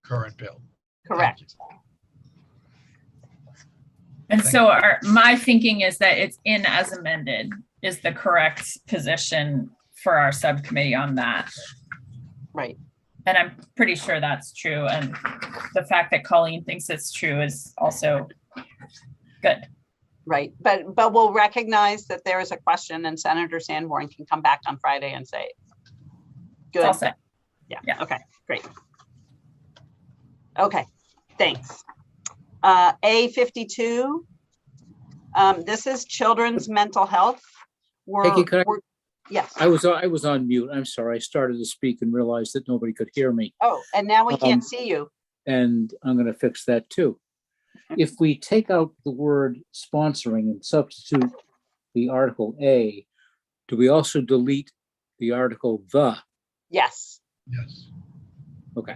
current bill? Correct. And so my thinking is that it's in as amended is the correct position for our subcommittee on that. Right. And I'm pretty sure that's true. And the fact that Colleen thinks it's true is also good. Right. But we'll recognize that there is a question and Senator Sanborn can come back on Friday and say, good. It's all set. Yeah. Okay, great. Okay, thanks. A52. This is children's mental health. Peggy, could Yes. I was on mute. I'm sorry. I started to speak and realized that nobody could hear me. Oh, and now we can't see you. And I'm going to fix that too. If we take out the word sponsoring and substitute the article A, do we also delete the article the? Yes. Yes. Okay.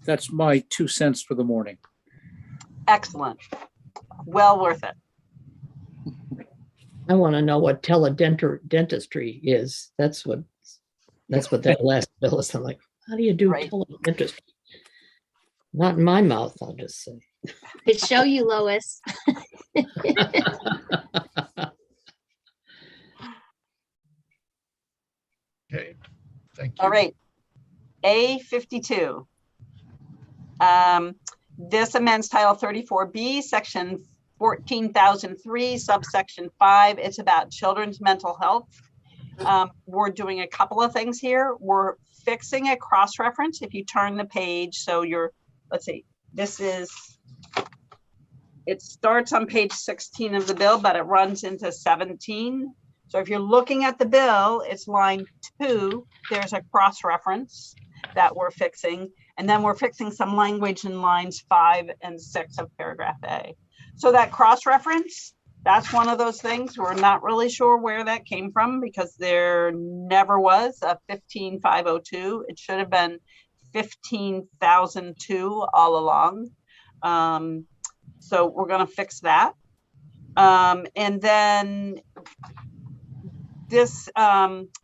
That's my 2 cents for the morning. Excellent. Well worth it. I want to know what teledentistry is. That's what that last bill is. I'm like, how do you do Right. teledentistry? Not in my mouth, I'll just say. Could show you, Lois. Okay, thank you. All right. A52. This amends Title 34B, Section 14,003, subsection 5. It's about children's mental health. We're doing a couple of things here. We're fixing a cross-reference. If you turn the page, so you're, let's see, it starts on page 16 of the bill, but it runs into 17. So if you're looking at the bill, it's line 2. There's a cross-reference that we're fixing. And then we're fixing some language in lines 5 and 6 of paragraph A. So that cross-reference, that's one of those things we're not really sure where that came from, because there never was a 15,502. It should have been 15,002 all along. So we're going to fix that. And then this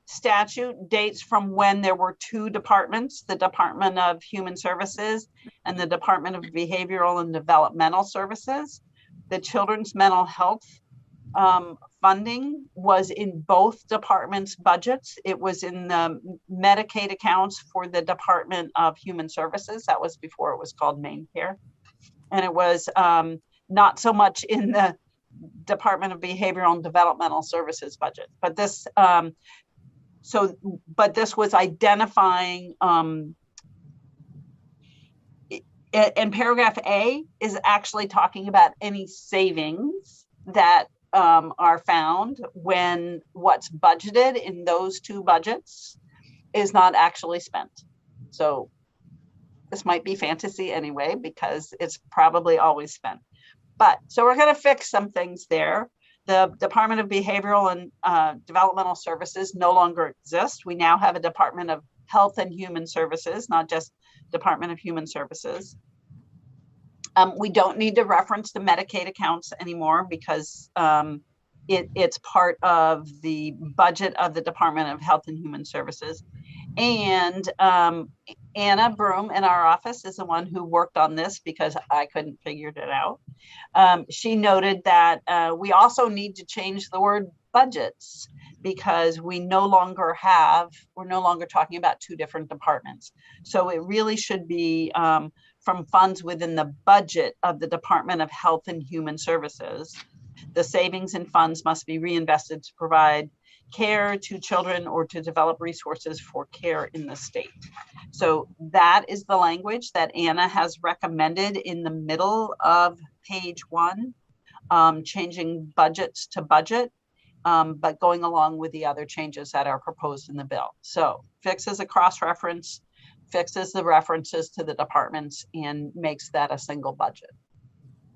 statute dates from when there were 2 departments, the Department of Human Services and the Department of Behavioral and Developmental Services. The children's mental health funding was in both departments' budgets. It was in the Medicaid accounts for the Department of Human Services. That was before it was called Main Care. And it was not so much in the Department of Behavioral and Developmental Services budget. But this, this was identifying, and paragraph A is actually talking about any savings that are found when what's budgeted in those 2 budgets is not actually spent. So this might be fantasy anyway, because it's probably always spent. But so we're going to fix some things there. The Department of Behavioral and Developmental Services no longer exists. We now have a Department of Health and Human Services, not just Department of Human Services. We don't need to reference the Medicaid accounts anymore, because it's part of the budget of the Department of Health and Human Services. And Anna Broom in our office is the one who worked on this, because I couldn't figure it out. She noted that we also need to change the word budgets, because we're no longer talking about 2 different departments. So it really should be from funds within the budget of the Department of Health and Human Services. The savings and funds must be reinvested to provide care to children or to develop resources for care in the state. So that is the language that Anna has recommended in the middle of page 1, changing budgets to budget, but going along with the other changes that are proposed in the bill. So fixes a cross-reference, fixes the references to the departments, and makes that a single budget.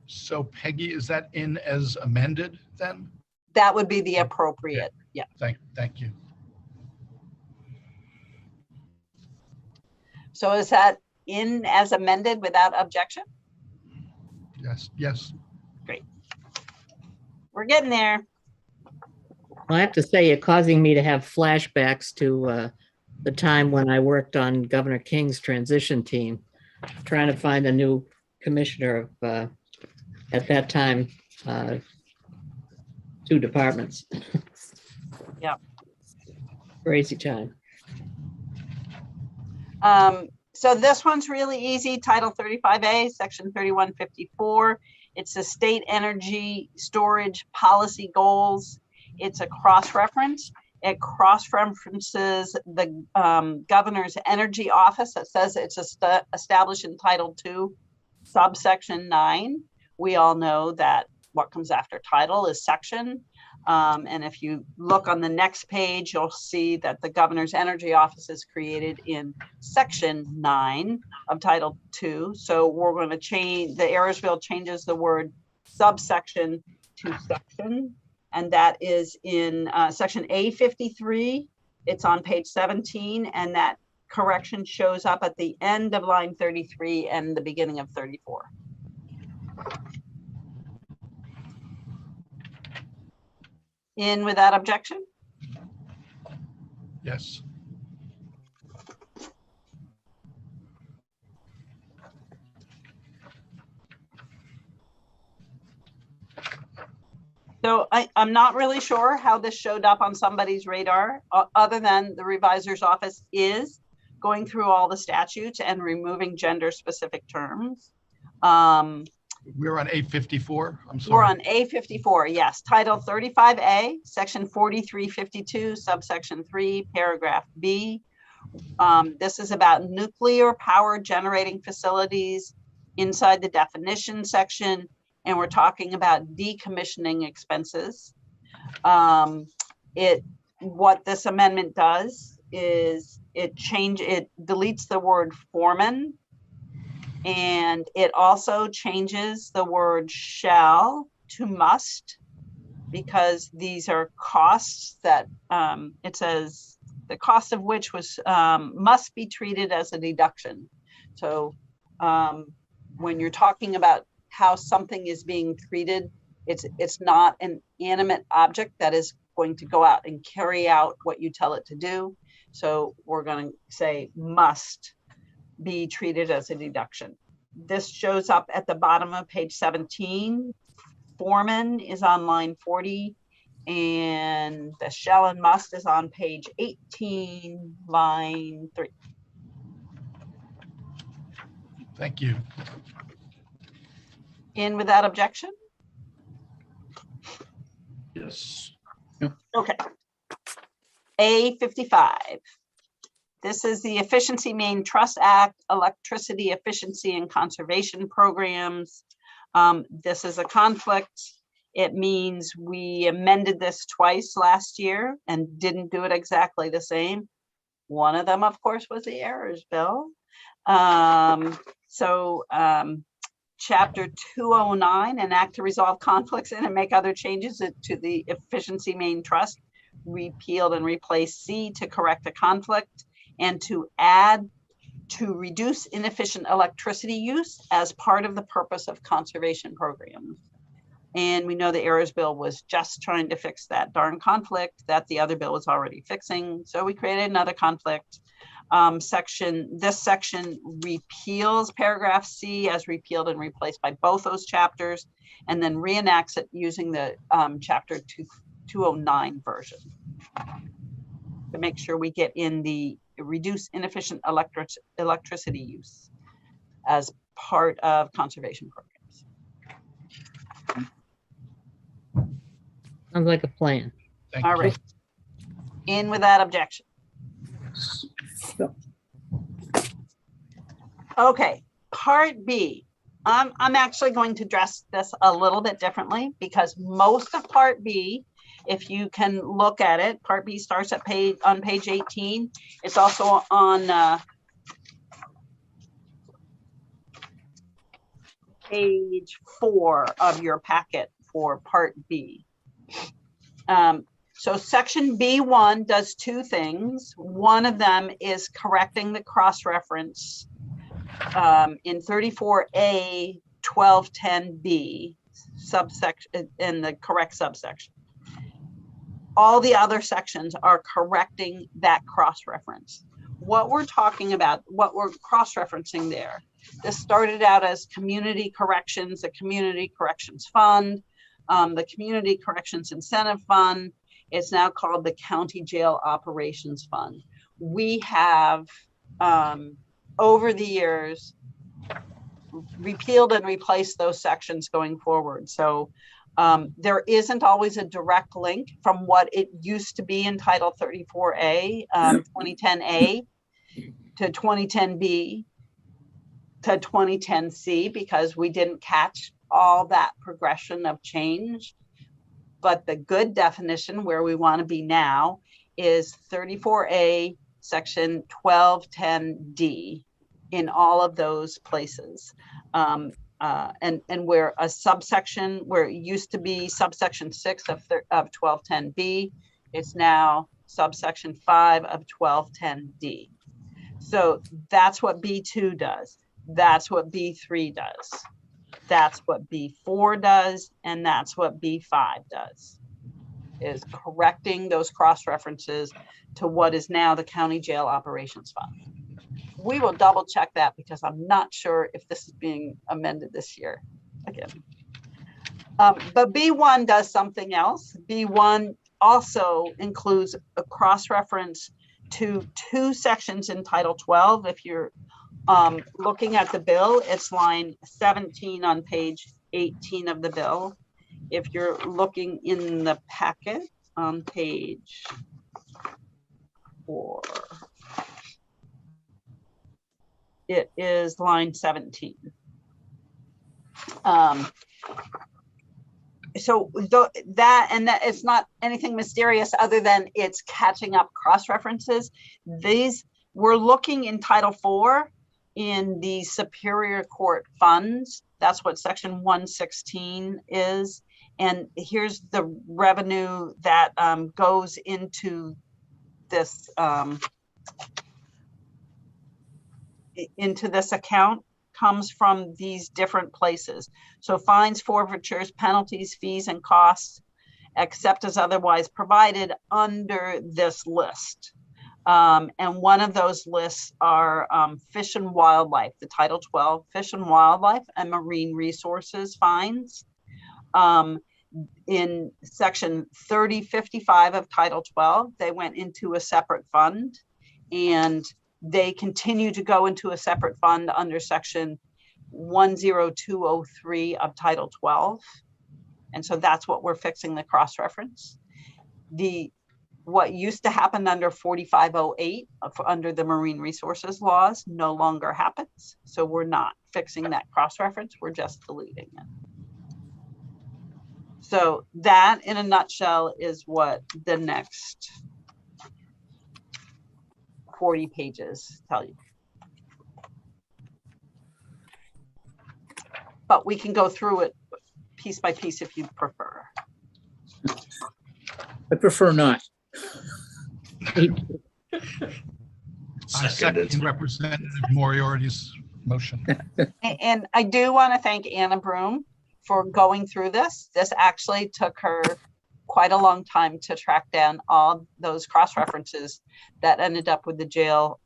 So Peggy, is that in as amended then? That would be the appropriate, yeah. Thank you. So is that in as amended without objection? Yes. Great. We're getting there. I have to say, you're causing me to have flashbacks to the time when I worked on Governor King's transition team, trying to find a new commissioner of, at that time, 2 departments. Yeah. Crazy time. So this one's really easy. Title 35A, Section 3154. It's the state energy storage policy goals. It's a cross-reference. It cross-references the governor's energy office that says it's established in Title II, subsection 9. We all know that what comes after title is section. And if you look on the next page, you'll see that the governor's energy office is created in section 9 of Title II. So we're going to change, the errors bill changes the word subsection to section. And that is in section A53. It's on page 17. And that correction shows up at the end of line 33 and the beginning of 34. In without objection? Yes. So I'm not really sure how this showed up on somebody's radar, other than the revisor's office is going through all the statutes and removing gender-specific terms. We're on 854. I'm sorry. We're on A54, yes. Title 35A, Section 4352, subsection 3, paragraph B. This is about nuclear power generating facilities inside the definition section, and we're talking about decommissioning expenses. What this amendment does is it deletes the word foreman, and it also changes the word shall to must, because these are costs that it says the cost of which was must be treated as a deduction. So when you're talking about how something is being treated, it's not an animate object that is going to go out and carry out what you tell it to do. So we're going to say must be treated as a deduction. This shows up at the bottom of page 17. Foreman is on line 40, and the shall and must is on page 18, line 3. Thank you. In without objection? Yes. Okay. A55. This is the Efficiency Main Trust Act, Electricity Efficiency and Conservation Programs. This is a conflict. It means we amended this twice last year and didn't do it exactly the same. One of them, of course, was the errors bill. Chapter 209, an act to resolve conflicts in and make other changes to the Efficiency Main Trust, repealed and replaced C to correct a conflict, and to add to reduce inefficient electricity use as part of the purpose of conservation programs. And we know the errors bill was just trying to fix that darn conflict that the other bill was already fixing. So we created another conflict. This section repeals paragraph C as repealed and replaced by both those chapters, and then reenacts it using the chapter 209 version to make sure we get in the reduce inefficient electricity use as part of conservation programs. Sounds like a plan. Thank All you. right. In without objection. Okay, part B. I'm actually going to address this a little bit differently, because most of part B, if you can look at it, part B starts at on page 18. It's also on page 4 of your packet for part B. So section B1 does two things. One of them is correcting the cross-reference in 34A 1210B subsection, in the correct subsection. All the other sections are correcting that cross-reference. What we're talking about, what we're cross-referencing there, this started out as community corrections, the community corrections fund, the community corrections incentive fund. It's now called the County Jail Operations Fund. We have, over the years, repealed and replaced those sections going forward. So there isn't always a direct link from what it used to be in Title 34A, 2010A to 2010B to 2010C, because we didn't catch all that progression of change. But the good definition where we want to be now is 34A section 1210D in all of those places. And where a subsection, where it used to be subsection 6 of 1210B, it's now subsection 5 of 1210D. So that's what B2 does. That's what B3 does. That's what B4 does, and that's what B5 does, is correcting those cross-references to what is now the County Jail Operations Fund. We will double check that, because I'm not sure if this is being amended this year again. But B1 does something else. B1 also includes a cross-reference to 2 sections in Title 12. If you're looking at the bill, it's line 17 on page 18 of the bill. If you're looking in the packet on page 4, it is line 17. So that it's not anything mysterious other than it's catching up cross references. These we're looking in Title 4 in the Superior Court funds. That's what section 116 is. And here's the revenue that goes into this account. Comes from these different places. So fines, forfeitures, penalties, fees, and costs, except as otherwise provided under this list. And one of those lists are fish and wildlife, the Title 12 fish and wildlife and marine resources fines. In section 3055 of Title 12, they went into a separate fund, and they continue to go into a separate fund under section 10203 of Title 12. And so that's what we're fixing, the cross-reference. What used to happen under 4508 under the marine resources laws no longer happens. So we're not fixing that cross-reference, we're just deleting it. So that in a nutshell is what the next 40 pages tell you. But we can go through it piece by piece if you prefer. I prefer not. I second Representative Moriarty's motion. And I do want to thank Anna Broom for going through this. This actually took her quite a long time to track down all those cross references that ended up with the jail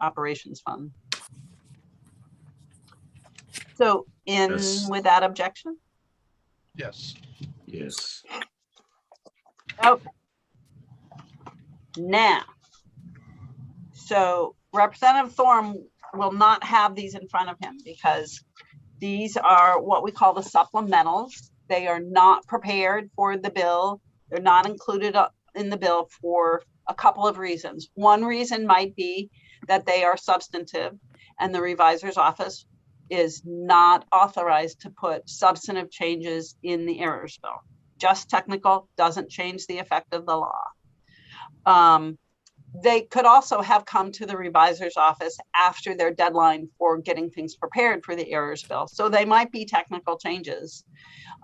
operations fund. So with that objection? Yes. Yes. Okay. Now, so Representative Thorne will not have these in front of him because these are what we call the supplementals. They are not prepared for the bill. They're not included in the bill for a couple of reasons. One reason might be that they are substantive and the revisor's office is not authorized to put substantive changes in the errors bill. Just technical, doesn't change the effect of the law. They could also have come to the revisor's office after their deadline for getting things prepared for the errors bill. So they might be technical changes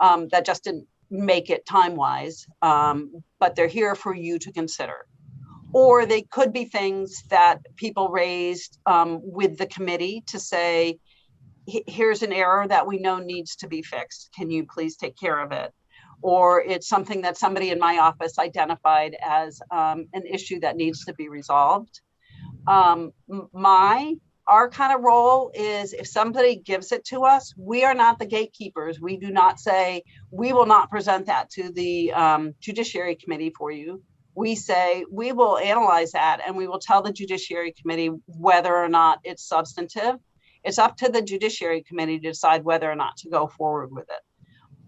that just didn't make it time-wise, but they're here for you to consider. Or they could be things that people raised with the committee to say, here's an error that we know needs to be fixed. Can you please take care of it? Or it's something that somebody in my office identified as an issue that needs to be resolved. Our kind of role is if somebody gives it to us, we are not the gatekeepers. We do not say, we will not present that to the Judiciary Committee for you. We say, we will analyze that and we will tell the Judiciary Committee whether or not it's substantive. It's up to the Judiciary Committee to decide whether or not to go forward with it.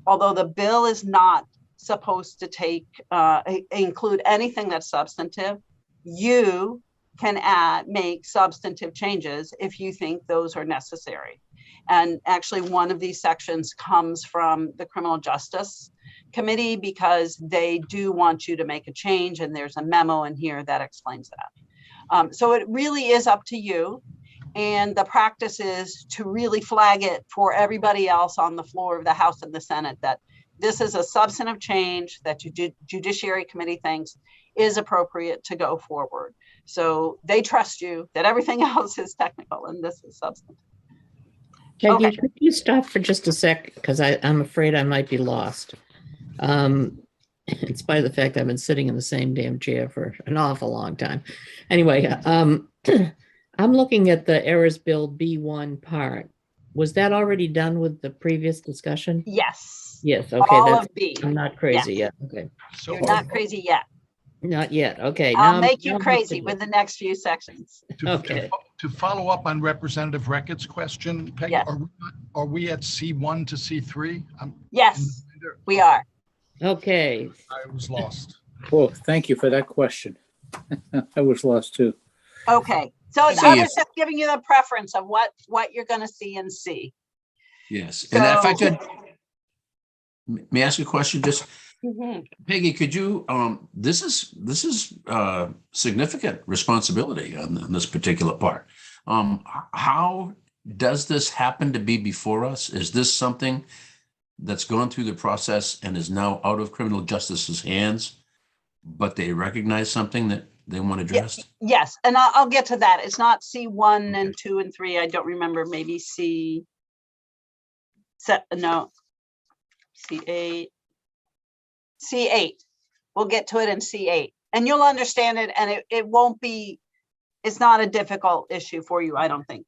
Although the bill is not supposed to include anything that's substantive, you can make substantive changes if you think those are necessary. And actually one of these sections comes from the Criminal Justice Committee because they do want you to make a change, and there's a memo in here that explains that. So it really is up to you. And the practice is to really flag it for everybody else on the floor of the House and the Senate that this is a substantive change that Judiciary Committee thinks is appropriate to go forward. So they trust you that everything else is technical and this is substantive. Peggy, okay. Could you stop for just a sec? Because I'm afraid I might be lost. In spite of the fact I've been sitting in the same damn chair for an awful long time. Anyway, I'm looking at the errors bill B1 part. Was that already done with the previous discussion? Yes. Yes, okay, All that's, of B. I'm not crazy yet. Okay, So You're not crazy yet. not yet. Okay. I'll now make you now I'm crazy up to with the next few sections. Okay. to follow up on Representative Reckitt's question, Peggy, Yes. are we at C1 to C3? Yes, we are. Okay, I was lost. Well, thank you for that question. I was lost too. Okay, so I See, was just giving you the preference of what you're going to see and see. yes. And if I So- could, may I ask a question? Just Peggy, could you, this is significant responsibility on this particular part. How does this happen to be before us? Is this something that's gone through the process and is now out of criminal justice's hands, but they recognize something that they want addressed? Yes, and I'll get to that. It's not C1 and 2 and 3. I don't remember. Maybe C8. C8. We'll get to it in C8, and you'll understand it, and it won't be. It's not a difficult issue for you, I don't think.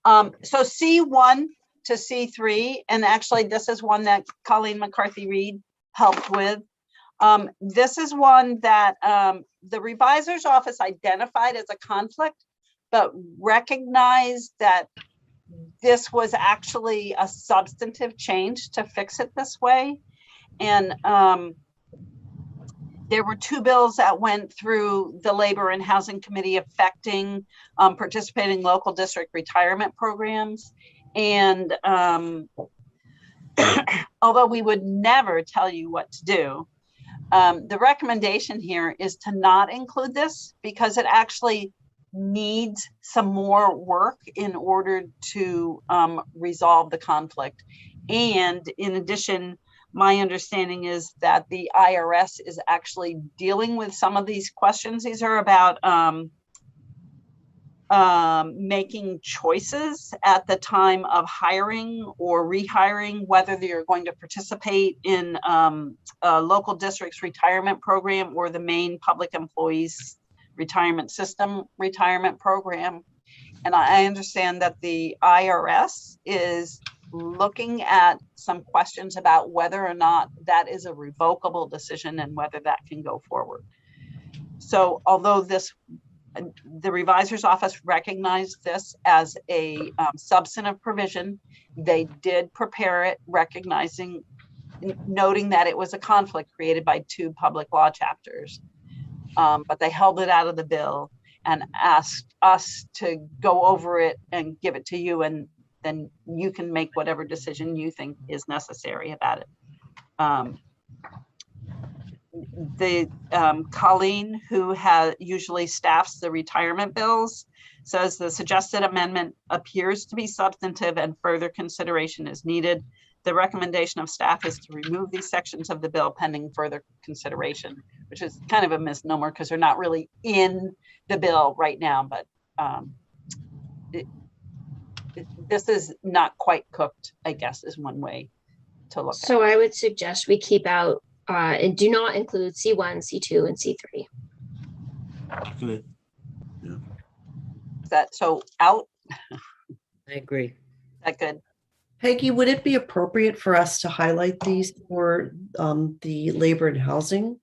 So C1 to C3, and actually this is one that Colleen McCarthy-Reed helped with. This is one that the revisor's office identified as a conflict, but recognized that this was actually a substantive change to fix it this way. And there were two bills that went through the Labor and Housing Committee affecting participating local district retirement programs. And although we would never tell you what to do, the recommendation here is to not include this because it actually needs some more work in order to resolve the conflict. And in addition, my understanding is that the IRS is actually dealing with some of these questions. These are about making choices at the time of hiring or rehiring, whether they're going to participate in a local district's retirement program or the main public employees retirement system retirement program. And I understand that the IRS is looking at some questions about whether or not that is a revocable decision and whether that can go forward. So although the revisor's office recognized this as a substantive provision, they did prepare it noting that it was a conflict created by two public law chapters. But they held it out of the bill and asked us to go over it and give it to you, and then you can make whatever decision you think is necessary about it. Colleen, who usually staffs the retirement bills, says the suggested amendment appears to be substantive and further consideration is needed. The recommendation of staff is to remove these sections of the bill pending further consideration, which is kind of a misnomer because they're not really in the bill right now, but this is not quite cooked, I guess, is one way to look at it. So I would suggest we keep out and do not include C1, C2, and C3. Good. Is that so out? I agree. Is that good? Peggy, would it be appropriate for us to highlight these for the Labor and Housing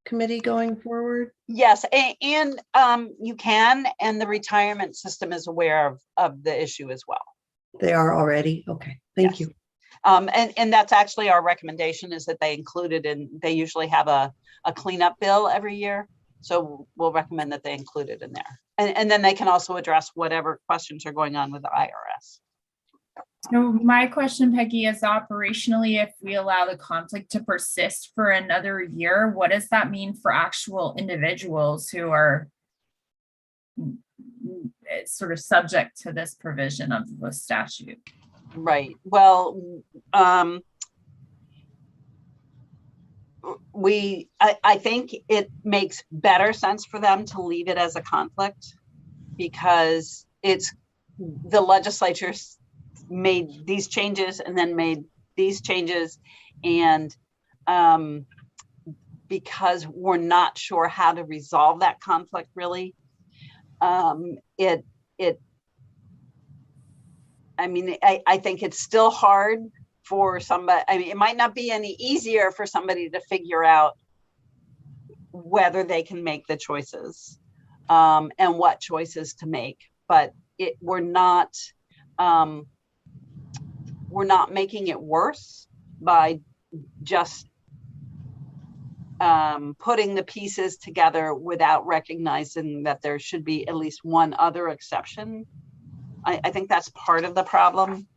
Committee going forward? Yes, and you can, and the retirement system is aware of the issue as well. They are already? Okay, thank you. And that's actually our recommendation, is that they include it in, they usually have a cleanup bill every year. So we'll recommend that they include it in there. And then they can also address whatever questions are going on with the IRS. So my question, Peggy, is operationally, if we allow the conflict to persist for another year, what does that mean for actual individuals who are sort of subject to this provision of the statute? Right. Well, I think it makes better sense for them to leave it as a conflict because it's the legislature's made these changes and then made these changes, and because we're not sure how to resolve that conflict really, I mean, I think it's still hard for somebody, I mean, it might not be any easier for somebody to figure out whether they can make the choices and what choices to make, but we're not making it worse by just putting the pieces together without recognizing that there should be at least one other exception. I think that's part of the problem.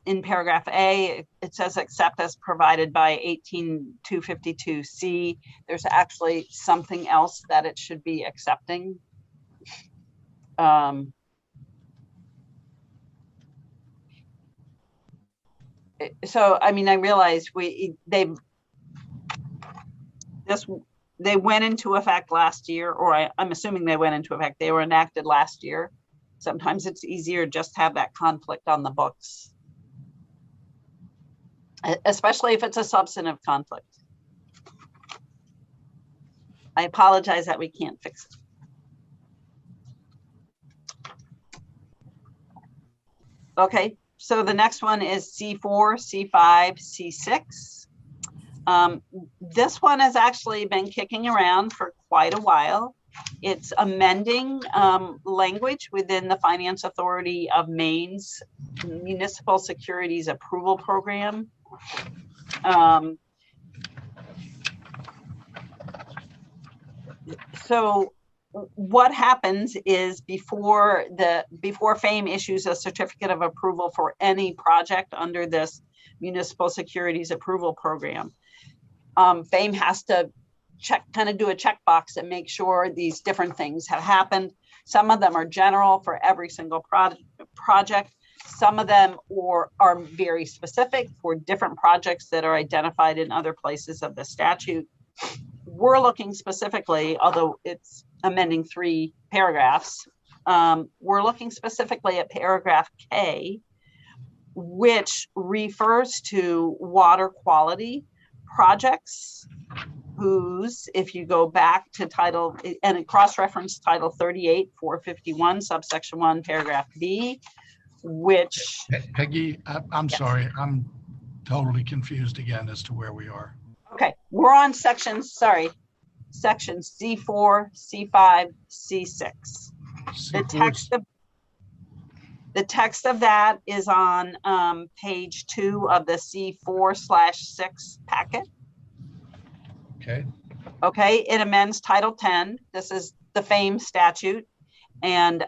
In paragraph A, it says except as provided by 18252C. There's actually something else that it should be accepting. So, I mean, I realize they went into effect last year, or I'm assuming they went into effect. They were enacted last year. Sometimes it's easier just to have that conflict on the books, especially if it's a substantive conflict. I apologize that we can't fix it. Okay, so the next one is C4, C5, C6. This one has actually been kicking around for quite a while. It's amending language within the Finance Authority of Maine's Municipal Securities Approval Program. So what happens is before FAME issues a certificate of approval for any project under this Municipal Securities Approval Program, FAME has to do a checkbox and make sure these different things have happened. Some of them are general for every single project. Some of them are very specific for different projects that are identified in other places of the statute. We're looking specifically, although it's amending 3 paragraphs, we're looking specifically at paragraph K, which refers to water quality projects whose, if you go back to title and cross-reference title 38, 451, subsection 1, paragraph B, which... Peggy, I'm Yes. sorry, I'm totally confused again as to where we are. Okay, we're on sections C4, C5, C6. The text of that is on page 2 of the C4/6 packet. Okay. Okay, it amends Title 10. This is the FAME statute. And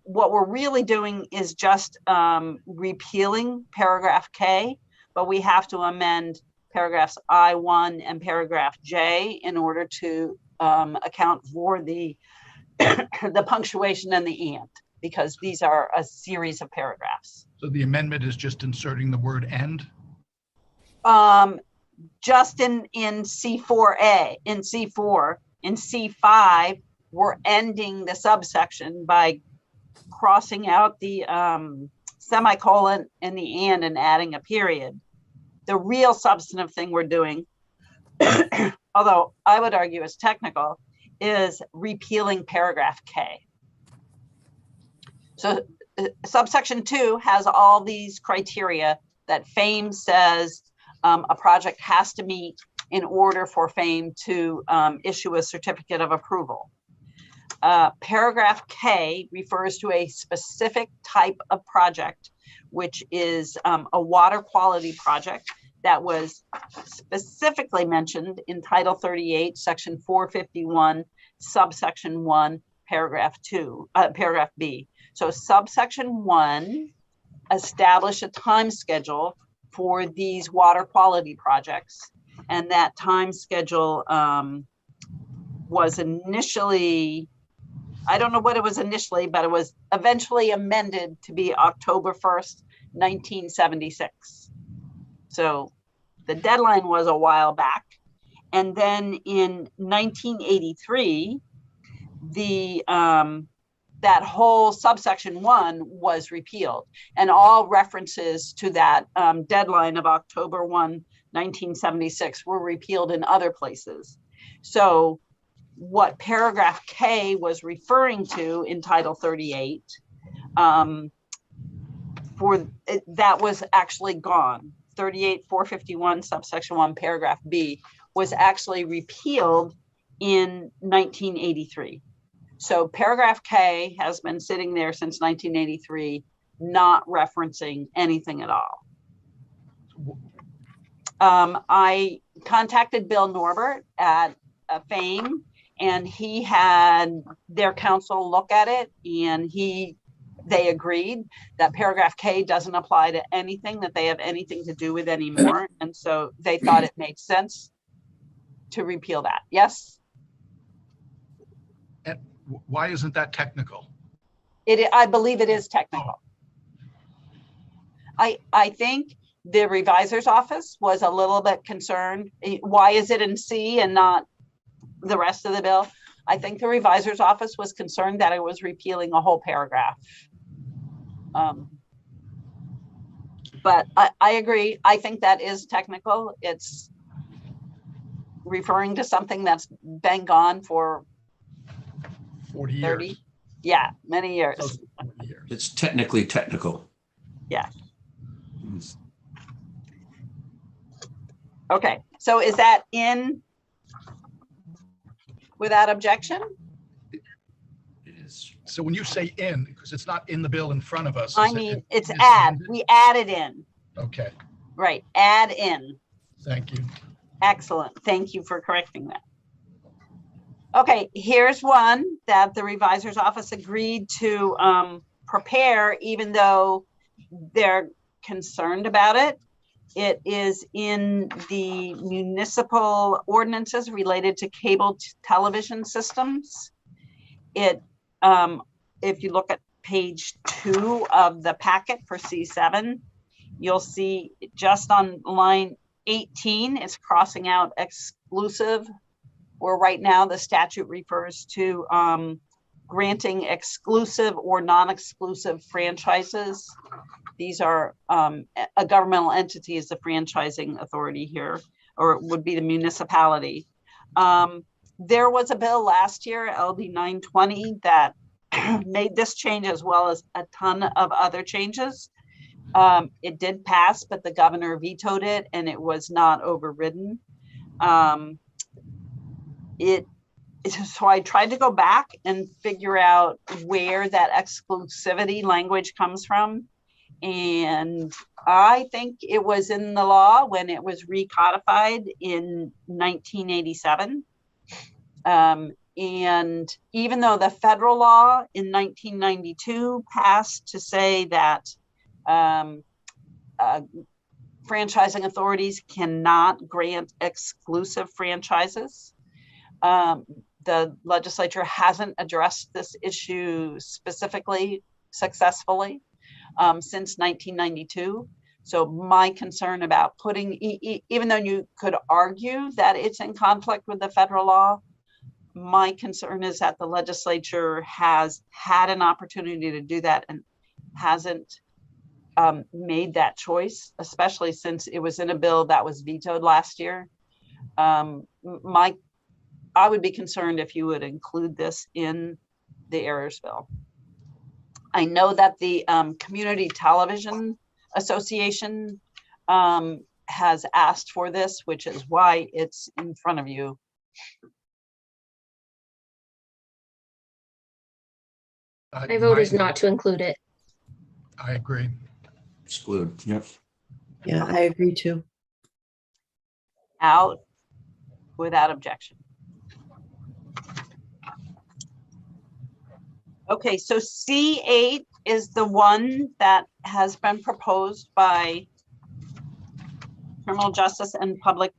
what we're really doing is just repealing paragraph K, but we have to amend paragraphs I1 and paragraph J in order to account for the the punctuation and the and, because these are a series of paragraphs. So the amendment is just inserting the word "and"? Just in C4A, in C4, in C5, we're ending the subsection by crossing out the semicolon and the and adding a period. The real substantive thing we're doing, although I would argue it's technical, is repealing paragraph K. So subsection 2 has all these criteria that FAME says a project has to meet in order for FAME to issue a certificate of approval. Paragraph K refers to a specific type of project, which is a water quality project that was specifically mentioned in Title 38, Section 451, subsection 1, paragraph B. So subsection 1 established a time schedule for these water quality projects, and that time schedule was initially, I don't know what it was initially, but it was eventually amended to be October 1st, 1976. So the deadline was a while back. And then in 1983, that whole subsection 1 was repealed, and all references to that deadline of October 1, 1976 were repealed in other places. So what paragraph K was referring to in Title 38 that was actually gone. 38,451 subsection 1 paragraph B was actually repealed in 1983. So paragraph K has been sitting there since 1983, not referencing anything at all. I contacted Bill Norbert at FAME, and he had their counsel look at it, and they agreed that paragraph K doesn't apply to anything that they have anything to do with anymore. And so they thought it made sense to repeal that. Yes? And why isn't that technical? I believe it is technical. I think the revisor's office was a little bit concerned. Why is it in C and not the rest of the bill? I think the revisor's office was concerned that it was repealing a whole paragraph. But I agree. I think that is technical. It's referring to something that's been gone for 40 30. years. Yeah, many years. Close to 40 years. It's technically technical. Yeah. Okay, so is that in without objection? It is. So when you say in, because it's not in the bill in front of us. I mean, it's add. We added in. Okay, Right, add in. thank you. Excellent. Thank you for correcting that. Okay, here's one that the revisor's office agreed to prepare, even though they're concerned about it. It is in the municipal ordinances related to cable television systems. It, if you look at page 2 of the packet for C7, you'll see just on line 18, it's crossing out exclusive, where right now the statute refers to granting exclusive or non-exclusive franchises. These are a governmental entity is the franchising authority here, or it would be the municipality. There was a bill last year, LD 920, that made this change as well as a ton of other changes. It did pass, but the governor vetoed it and it was not overridden. So I tried to go back and figure out where that exclusivity language comes from. And I think it was in the law when it was recodified in 1987. And even though the federal law in 1992 passed to say that franchising authorities cannot grant exclusive franchises, the legislature hasn't addressed this issue specifically, successfully since 1992. So my concern about putting, even though you could argue that it's in conflict with the federal law, my concern is that the legislature has had an opportunity to do that and hasn't made that choice, especially since it was in a bill that was vetoed last year. I would be concerned if you would include this in the errors bill. I know that the Community Television Association has asked for this, which is why it's in front of you. My vote is not to include it. I agree. Exclude, yep. Yeah, I agree too. Out without objection. Okay, so C8 is the one that has been proposed by Criminal Justice and Public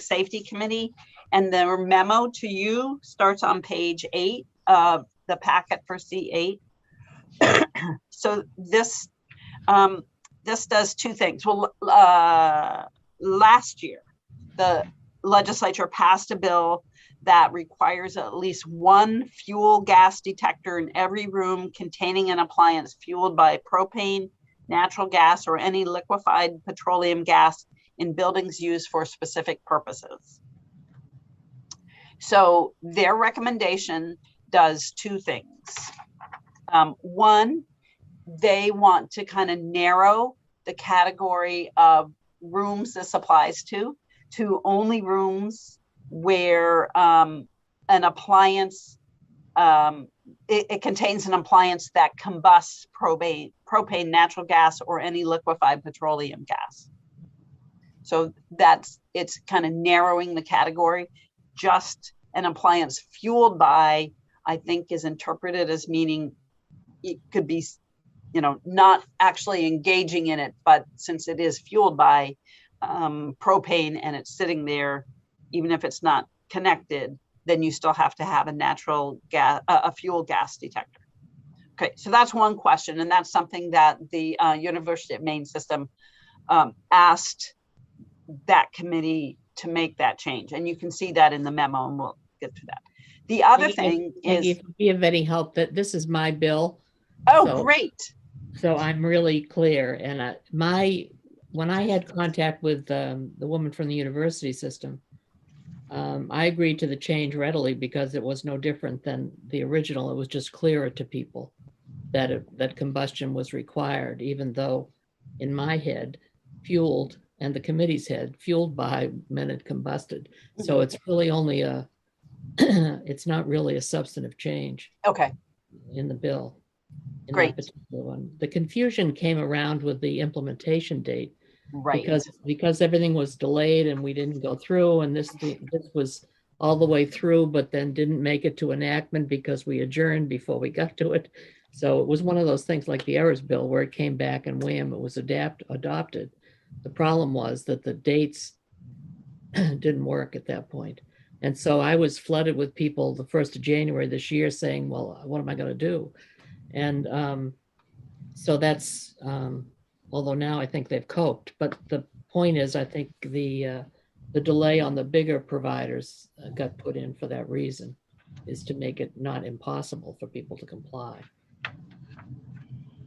Safety Committee, and their memo to you starts on page 8 of the packet for C8. So this does two things. Well, last year, the legislature passed a bill that requires at least one fuel gas detector in every room containing an appliance fueled by propane, natural gas, or any liquefied petroleum gas in buildings used for specific purposes. So their recommendation does two things. One, they want to kind of narrow the category of rooms this applies to only rooms where an appliance, it contains an appliance that combusts propane, natural gas, or any liquefied petroleum gas. So it's kind of narrowing the category. Just an appliance fueled by, I think, is interpreted as meaning it could be, not actually engaging in it, but since it is fueled by propane and it's sitting there, even if it's not connected, then you still have to have a natural gas, a fuel gas detector. Okay, so that's one question, and that's something that the University of Maine system asked that committee to make that change, and you can see that in the memo, and we'll get to that. The other thing is, if it'd be of any help, that this is my bill. oh, So- great. So I'm really clear. And when I had contact with the woman from the university system, I agreed to the change readily because it was no different than the original. It was just clearer to people that combustion was required, even though in my head, fueled, and the committee's head, fueled by meant it combusted. So it's really only it's not really a substantive change. Okay. In the bill. In Great. that particular one. The confusion came around with the implementation date. Right. Because everything was delayed and we didn't go through, and this was all the way through, but then didn't make it to enactment because we adjourned before we got to it. So it was one of those things like the errors bill where it came back and wham, it was adopted. The problem was that the dates didn't work at that point. And so I was flooded with people the 1st of January this year saying, well, what am I going to do? And so that's, although now I think they've coped, but the point is, I think the delay on the bigger providers got put in for that reason, is to make it not impossible for people to comply.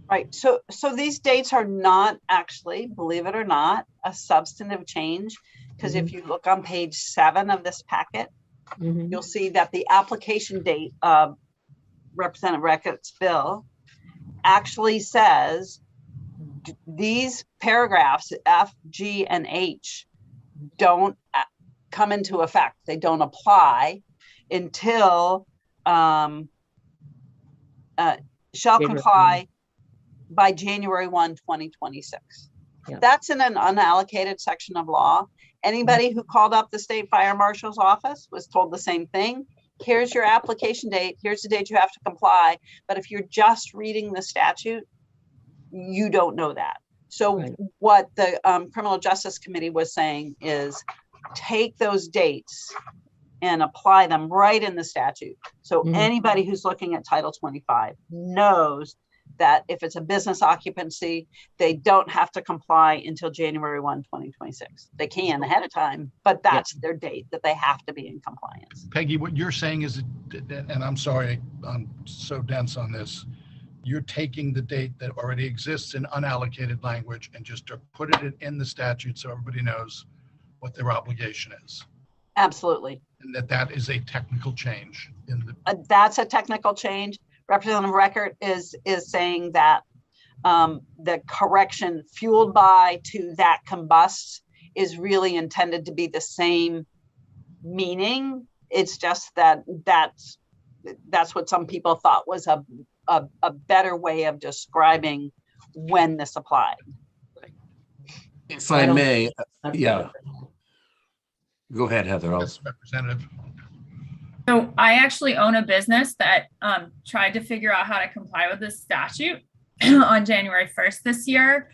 Right. So these dates are not actually, believe it or not, a substantive change, because if you look on page 7 of this packet, you'll see that the application date of Representative Reckitt's bill actually says these paragraphs F, G, and H don't come into effect. They don't apply until shall comply by January 1, 2026. Yeah. That's in an unallocated section of law. Anybody who called up the state fire marshal's office was told the same thing. Here's your application date. Here's the date you have to comply. But if you're just reading the statute, you don't know that. So what the Criminal Justice Committee was saying is take those dates and apply them right in the statute. So anybody who's looking at Title 25 knows that if it's a business occupancy, they don't have to comply until January 1, 2026. They can ahead of time, but that's their date that they have to be in compliance. Peggy, what you're saying is, and I'm sorry, I'm so dense on this, you're taking the date that already exists in unallocated language and just putting it in the statute so everybody knows what their obligation is. Absolutely. And that is a technical change in the. That's a technical change. Representative Record is saying that the correction fueled by to that combusts is really intended to be the same meaning. It's just that that's what some people thought was a better way of describing when this applied. If I may, yeah. Go ahead, Heather. Representative. So I actually own a business that tried to figure out how to comply with this statute on January 1st this year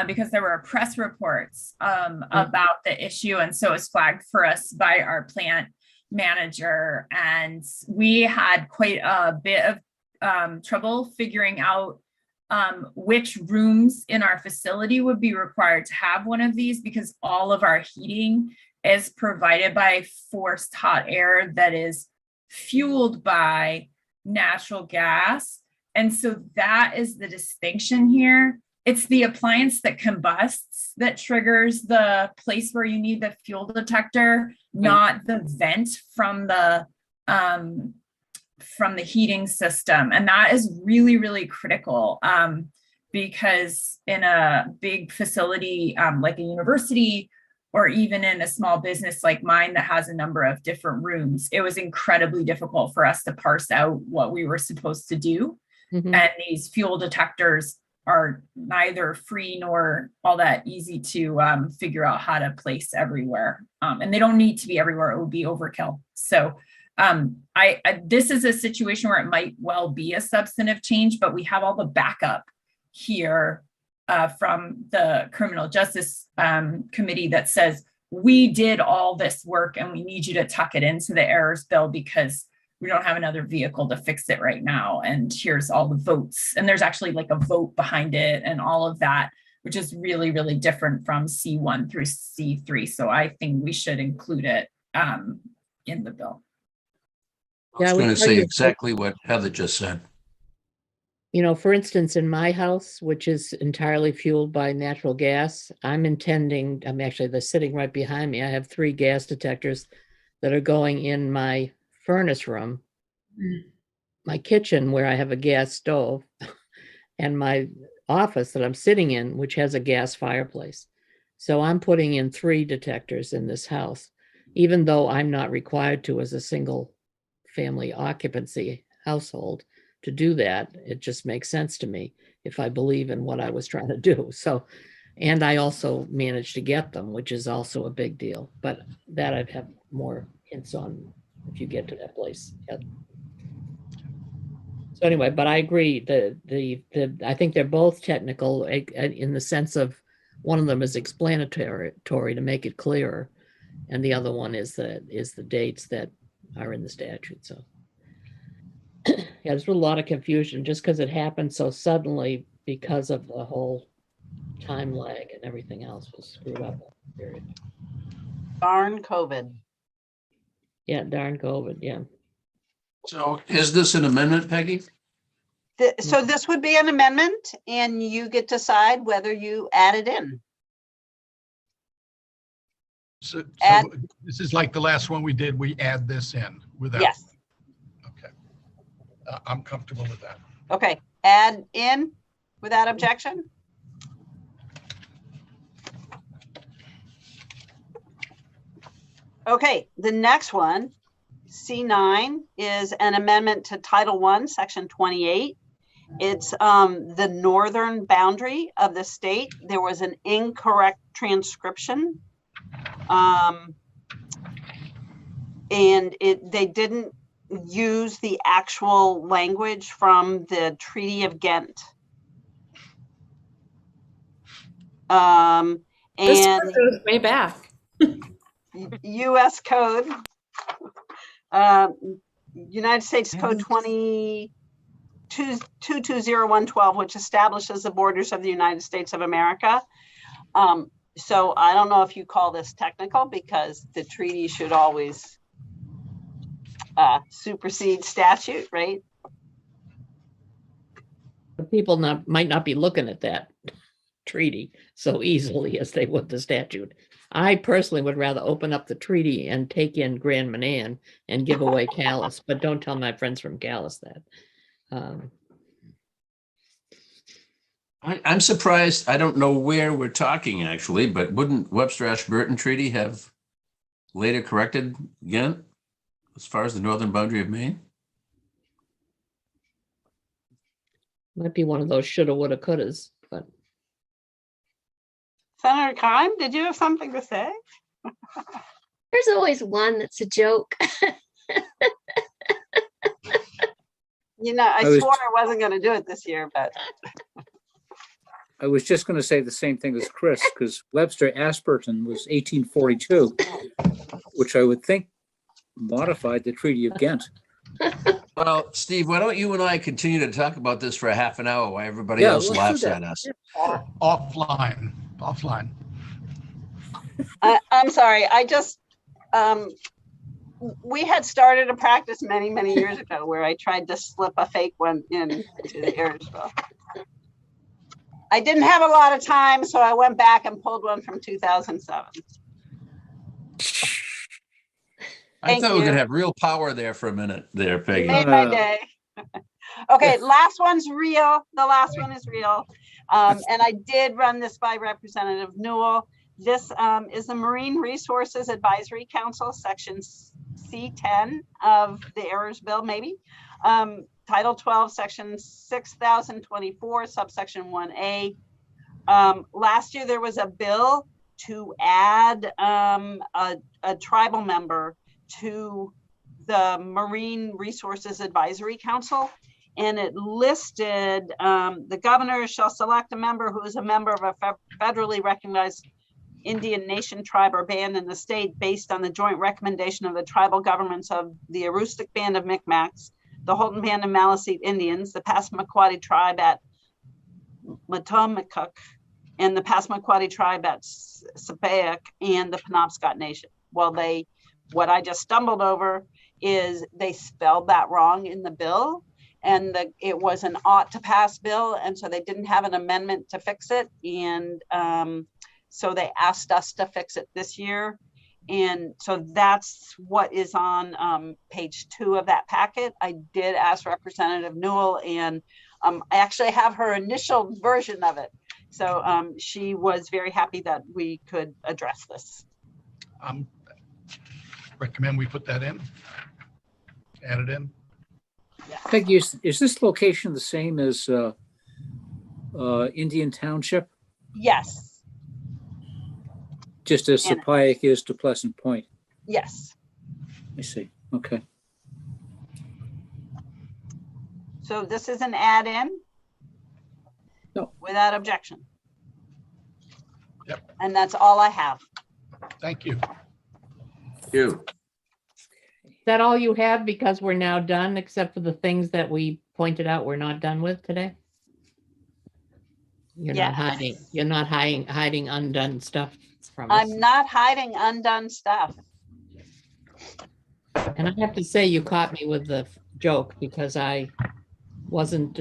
because there were press reports about the issue. And so it was flagged for us by our plant manager. And we had quite a bit of trouble figuring out which rooms in our facility would be required to have one of these, because all of our heating is provided by forced hot air that is fueled by natural gas. And so that is the distinction here. It's the appliance that combusts that triggers the place where you need the fuel detector, not the vent from the heating system. And that is really, really critical. because in a big facility like a university, or even in a small business like mine that has a number of different rooms, it was incredibly difficult for us to parse out what we were supposed to do. And these fuel detectors are neither free nor all that easy to figure out how to place everywhere. And they don't need to be everywhere. It would be overkill. So this is a situation where it might well be a substantive change, but we have all the backup here from the Criminal Justice Committee that says, we did all this work and we need you to tuck it into the errors bill because we don't have another vehicle to fix it right now. And here's all the votes. And there's actually like a vote behind it and all of that, which is really, really different from C1 through C3. So I think we should include it in the bill. I was going to say exactly what Heather just said. You know, for instance, in my house, which is entirely fueled by natural gas, I'm actually, they're sitting right behind me. I have 3 gas detectors that are going in my furnace room, my kitchen where I have a gas stove, and my office that I'm sitting in, which has a gas fireplace. So I'm putting in 3 detectors in this house, even though I'm not required to as a single family occupancy household to do that. It just makes sense to me if I believe in what I was trying to do. So, and I also managed to get them, which is also a big deal, but that I'd have more hints on if you get to that place. Yep. So anyway, but I agree I think they're both technical in the sense of one of them is explanatory to make it clearer, and the other one is the dates that are in the statute. So yeah, there's a lot of confusion just because it happened so suddenly because of the whole time lag and everything else was screwed up. Period. Darn COVID. Yeah, darn COVID. Yeah. So is this an amendment, Peggy? So this would be an amendment and you get to decide whether you add it in. So this is like the last one we did, we add this in without. Yes. Okay. I'm comfortable with that. Okay, add in without objection. Okay, the next one, C9, is an amendment to Title I, Section 28. It's the northern boundary of the state. There was an incorrect transcription. And they didn't use the actual language from the Treaty of Ghent. This And goes way back. US Code, United States Code 220112, which establishes the borders of the United States of America. So I don't know if you call this technical because the treaty should always supersede statute, right? People might not be looking at that treaty so easily as they would the statute. I personally would rather open up the treaty and take in Grand Manan and give away Calais, but don't tell my friends from Calais that. I'm surprised. I don't know where we're talking actually, but wouldn't Webster-Ashburton Treaty have later corrected Ghent as far as the northern boundary of Maine? Might be one of those shoulda, woulda, couldas, but. Senator Keim, did you have something to say? There's always one that's a joke. You know, I swore I wasn't going to do it this year, but. I was just going to say the same thing as Chris, because Webster-Ashburton was 1842, which I would think modified the Treaty of Ghent. Well, Steve, why don't you and I continue to talk about this for a half an hour while everybody else laughs at us? Offline. I'm sorry. I just, we had started a practice many, many years ago where I tried to slip a fake one into the Ayersville. I didn't have a lot of time, so I went back and pulled one from 2007. I thought we were going to have real power there for a minute there, Peggy. You made my day. Okay, last one's real. The last one is real. And I did run this by Representative Newell. This is the Marine Resources Advisory Council, section C10 of the errors bill, maybe. Title 12, section 6024, subsection 1A. Last year, there was a bill to add a tribal member to the Marine Resources Advisory Council. And it listed the governor shall select a member who is a member of a federally recognized Indian nation, tribe, or band in the state based on the joint recommendation of the tribal governments of the Aroostook Band of Micmacs, the Holton Band of Maliseet Indians, the Passamaquoddy tribe at Matomikuk, and the Passamaquoddy tribe at Sapayak, and the Penobscot Nation. Well, what I just stumbled over is they spelled that wrong in the bill, and it was an ought to pass bill, and so they didn't have an amendment to fix it, and so they asked us to fix it this year. And so that's what is on page 2 of that packet. I did ask Representative Newell, and I actually have her initial version of it. So she was very happy that we could address this. Recommend we put that in, add it in. Yeah. Peggy, is this location the same as Indian Township? Yes. Just as And- Sapayak is to Pleasant Point? Yes. I see. Okay. So this is an add-in? No. Without objection? Yep. And that's all I have. Thank you. You. Is that all you have? Because we're now done, except for the things that we pointed out we're not done with today? You're not Yes. hiding, you're not hiding undone stuff from us. I'm not hiding undone stuff. And I have to say, you caught me with the joke because I wasn't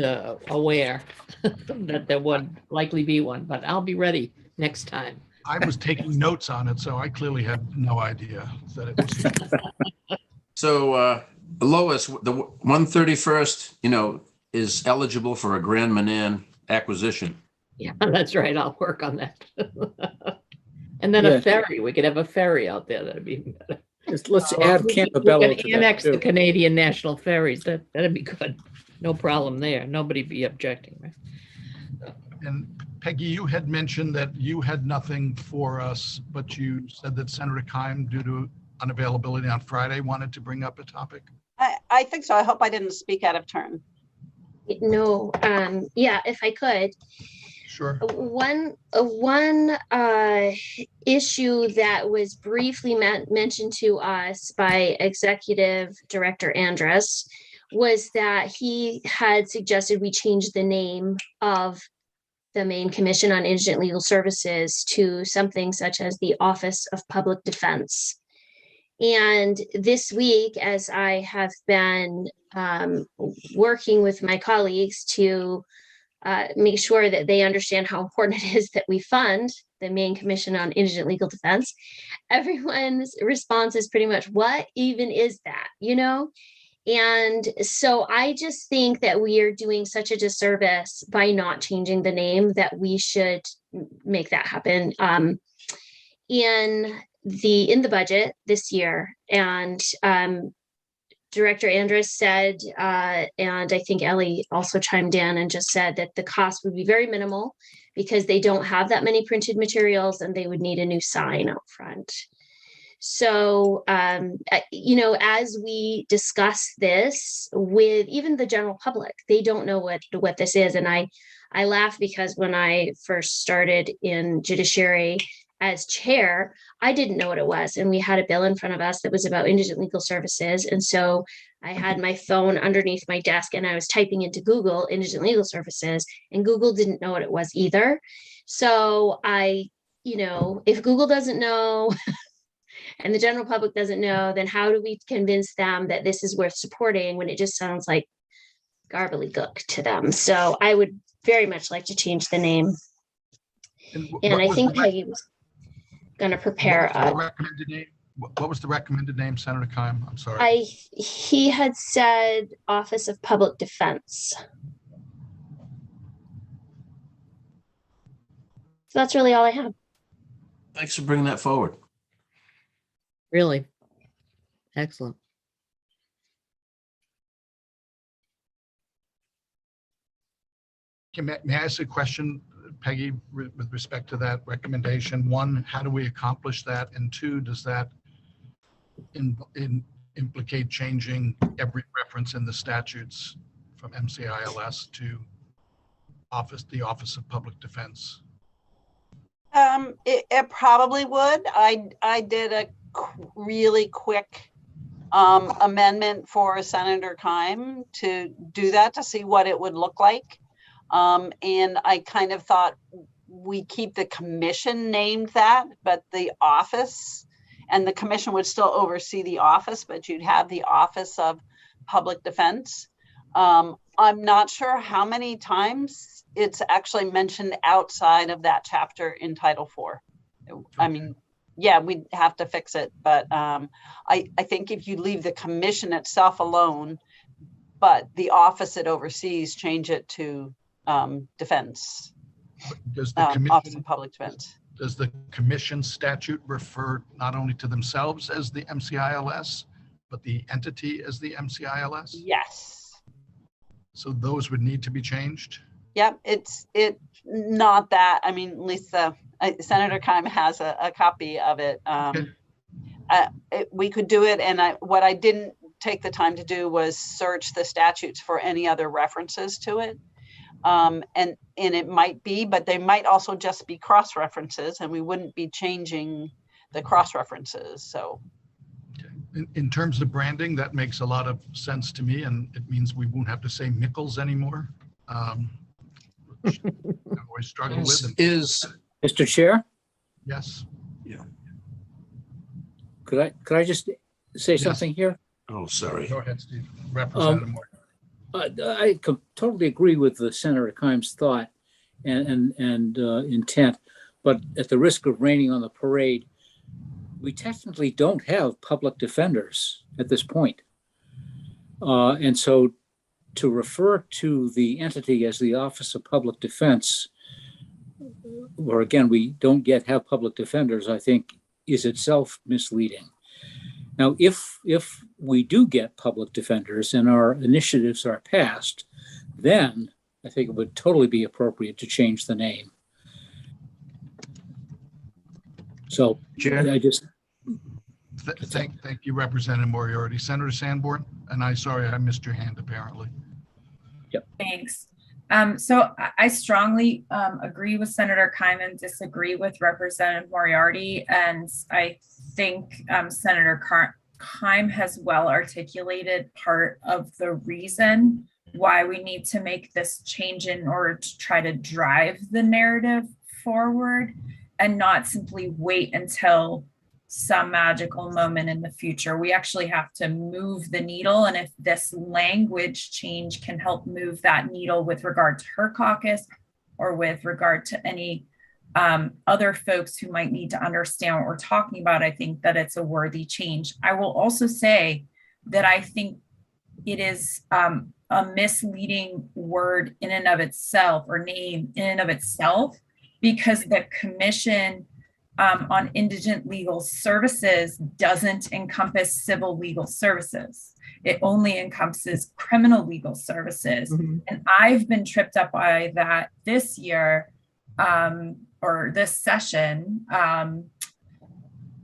aware that there would likely be one, but I'll be ready next time. I was taking notes on it, so I clearly had no idea that it was. So Lois, the 131st, is eligible for a Grand Manan acquisition. Yeah, that's right. I'll work on that. And then Yeah. a ferry, we could have a ferry out there. That'd be better. Let's add We Campobello could to that annex the too. Canadian National Ferries. That'd be good. No problem there. Nobody be objecting, right? And Peggy, you had mentioned that you had nothing for us, but you said that Senator Keim, due to unavailability on Friday, wanted to bring up a topic. I think so. I hope I didn't speak out of turn. No, yeah, if I could. Sure. One issue that was briefly mentioned to us by Executive Director Andrus was that he had suggested we change the name of the Maine Commission on Indigent Legal Services to something such as the Office of Public Defense. And this week, as I have been working with my colleagues to make sure that they understand how important it is that we fund the Maine Commission on Indigent Legal Defense, everyone's response is pretty much, what even is that, And so I just think that we are doing such a disservice by not changing the name that we should make that happen in the budget this year. And Director Andrus said, and I think Ellie also chimed in and just said that the cost would be very minimal because they don't have that many printed materials and they would need a new sign out front. So, as we discuss this with even the general public, they don't know what this is. And I laugh because when I first started in judiciary as chair, I didn't know what it was. And we had a bill in front of us that was about indigent legal services. And so I had my phone underneath my desk and I was typing into Google indigent legal services, and Google didn't know what it was either. So if Google doesn't know and the general public doesn't know, then how do we convince them that this is worth supporting when it just sounds like gobbledygook to them? So I would very much like to change the name. And I think Peggy was going to prepare recommended name. What was the recommended name, Senator Keim? I'm sorry. He had said Office of Public Defense. So that's really all I have. Thanks for bringing that forward. Really excellent. May I ask a question, Peggy, with respect to that recommendation? One, how do we accomplish that? And two, does that implicate changing every reference in the statutes from MCILS to the Office of Public Defense? It probably would. I did a really quick amendment for Senator Keim to do that, to see what it would look like. And I kind of thought we keep the commission named that, but the office, and the commission would still oversee the office, but you'd have the Office of Public Defense. I'm not sure how many times it's actually mentioned outside of that chapter in Title IV. I mean, yeah, we'd have to fix it, but I think if you leave the commission itself alone, but the office it oversees, change it to defense, Does the Office of Public Defense. Does the commission statute refer not only to themselves as the MCILS, but the entity as the MCILS? Yes. So those would need to be changed? Yep, it's not that. I mean, Lisa, Senator Keim has a copy of it. Okay. We could do it, and what I didn't take the time to do was search the statutes for any other references to it. And it might be, but they might also just be cross references, and we wouldn't be changing the cross references. So In terms of branding, that makes a lot of sense to me, and it means we won't have to say Nichols anymore. Which I always struggle with. Is Mr. Chair, Yes. could I just say something here? oh, sorry. Go ahead, Steve. Representative Moore. I totally agree with the Senator Keim's thought and intent, but at the risk of raining on the parade, we technically don't have public defenders at this point. And so to refer to the entity as the Office of Public Defense, where again, we don't yet have public defenders, I think is itself misleading. Now, if we do get public defenders and our initiatives are passed, then I think it would totally be appropriate to change the name. So Chair? I just, Thank you, Representative Moriarty. Senator Sanborn, and I missed your hand apparently. Thanks. So I strongly agree with Senator Keim and disagree with Representative Moriarty. And I think Senator Keim has well articulated part of the reason why we need to make this change in order to try to drive the narrative forward and not simply wait until some magical moment in the future. We actually have to move the needle. And if this language change can help move that needle with regard to her caucus or with regard to any other folks who might need to understand what we're talking about, I think that it's a worthy change. I will also say that I think it is a misleading word in and of itself, or name in and of itself, because the Commission on Indigent Legal Services doesn't encompass civil legal services. It only encompasses criminal legal services. Mhm. And I've been tripped up by that this year, or this session,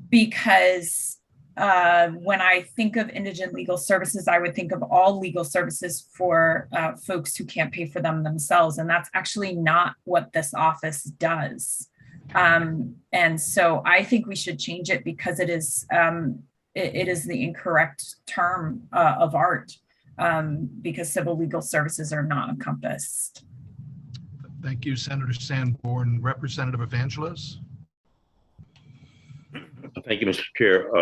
because when I think of indigent legal services, I would think of all legal services for folks who can't pay for them themselves. And that's actually not what this office does. And so I think we should change it because it is the incorrect term of art, because civil legal services are not encompassed. Thank you, Senator Sanborn. Representative Evangelos? Thank you, Mr. Chair.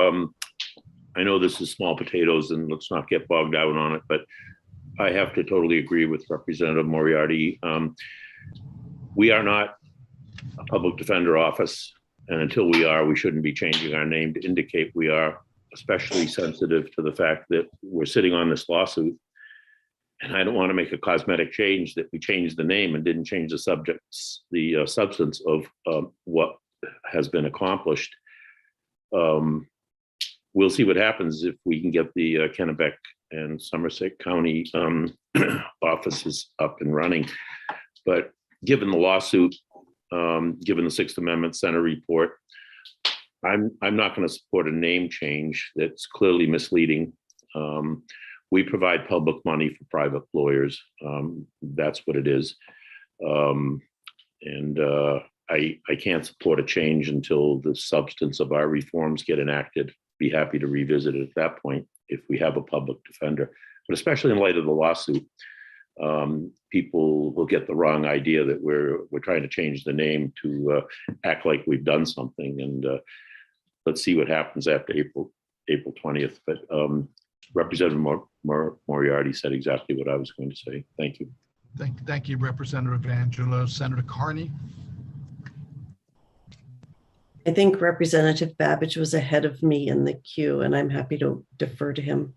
I know this is small potatoes and let's not get bogged down on it, but I have to totally agree with Representative Moriarty. We are not a public defender office, and until we are, we shouldn't be changing our name to indicate we are, especially sensitive to the fact that we're sitting on this lawsuit And I don't want to make a cosmetic change that we change the name and didn't change the substance of what has been accomplished. We'll see what happens if we can get the Kennebec and Somerset County offices up and running. But given the lawsuit, given the Sixth Amendment Center report, I'm not going to support a name change that's clearly misleading. We provide public money for private lawyers. That's what it is. I can't support a change until the substance of our reforms get enacted. Be happy to revisit it at that point if we have a public defender. But especially in light of the lawsuit, people will get the wrong idea that we're trying to change the name to act like we've done something. And let's see what happens after April 20th. But Representative Moriarty said exactly what I was going to say. Thank you. Thank you, Representative Evangelos. Senator Carney. I think Representative Babbage was ahead of me in the queue, and I'm happy to defer to him.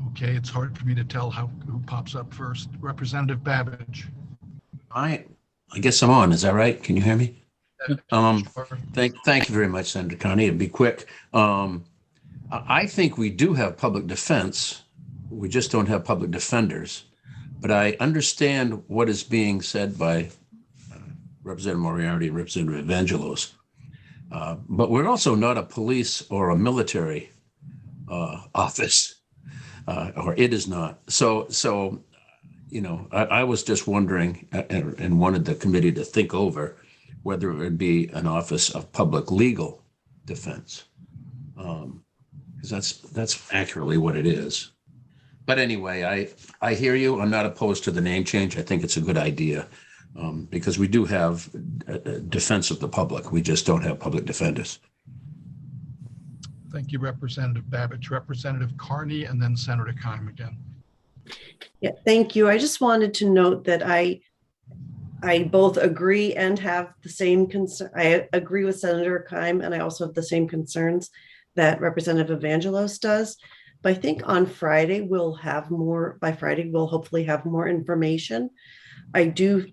Okay, it's hard for me to tell who pops up first. Representative Babbage. I guess I'm on. Is that right? Can you hear me? Sure. Thank you very much, Senator Carney. It'll be quick. I think we do have public defense. We just don't have public defenders. But I understand what is being said by Representative Moriarty and Representative Evangelos. But we're also not a police or a military office, or it is not. So you know, I was just wondering and wanted the committee to think over whether it would be an office of public legal defense, because that's accurately what it is. But anyway, I hear you. I'm not opposed to the name change. I think it's a good idea. Because we do have defense of the public. We just don't have public defenders. Thank you, Representative Babbage. Representative Carney, and then Senator Keim again. Yeah, thank you. I just wanted to note that I both agree and have the same concern. I agree with Senator Keim, and I also have the same concerns that Representative Evangelos does. But I think on Friday, we'll have more. By Friday, we'll hopefully have more information. I do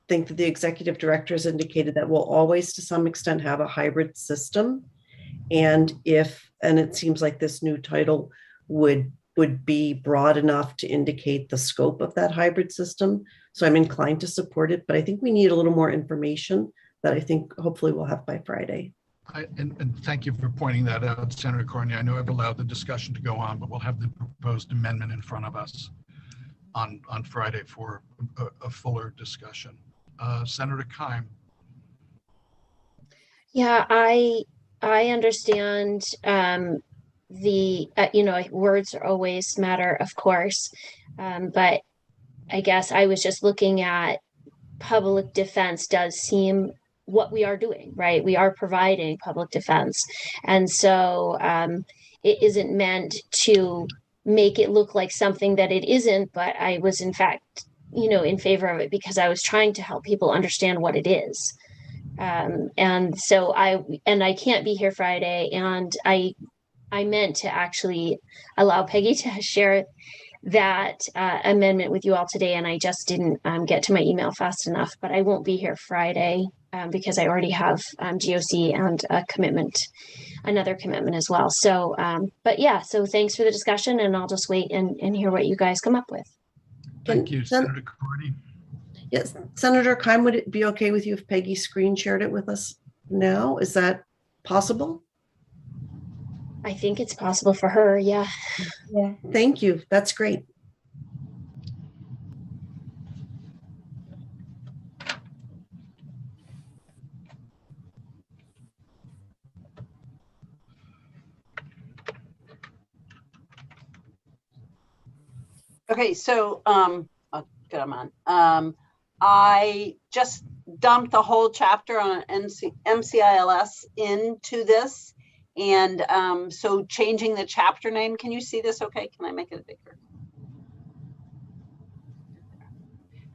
think that the executive director has indicated that we'll always, to some extent, have a hybrid system. And it seems like this new title would be broad enough to indicate the scope of that hybrid system. So I'm inclined to support it, but I think we need a little more information that I think hopefully we'll have by Friday. And thank you for pointing that out, Senator Carney. I know I've allowed the discussion to go on, but we'll have the proposed amendment in front of us on Friday for a fuller discussion. Senator Keim. Yeah, I understand words are always matter, of course, but I guess I was just looking at public defense does seem what we are doing, right? We are providing public defense. And so it isn't meant to make it look like something that it isn't, but I was in fact, in favor of it because I was trying to help people understand what it is. And so I can't be here Friday, and I meant to actually allow Peggy to share that amendment with you all today, and I just didn't get to my email fast enough, but I won't be here Friday because I already have GOC and another commitment as well. So, but yeah, so thanks for the discussion, and I'll just wait and hear what you guys come up with. Thank you, Senator Carney. Yes, Senator Keim, would it be okay with you if Peggy screen shared it with us now? Is that possible? I think it's possible for her, yeah. Yeah. Thank you. That's great. Okay, so good, I'm on. I just dumped the whole chapter on MCILS into this. And so changing the chapter name, can you see this okay? Can I make it bigger?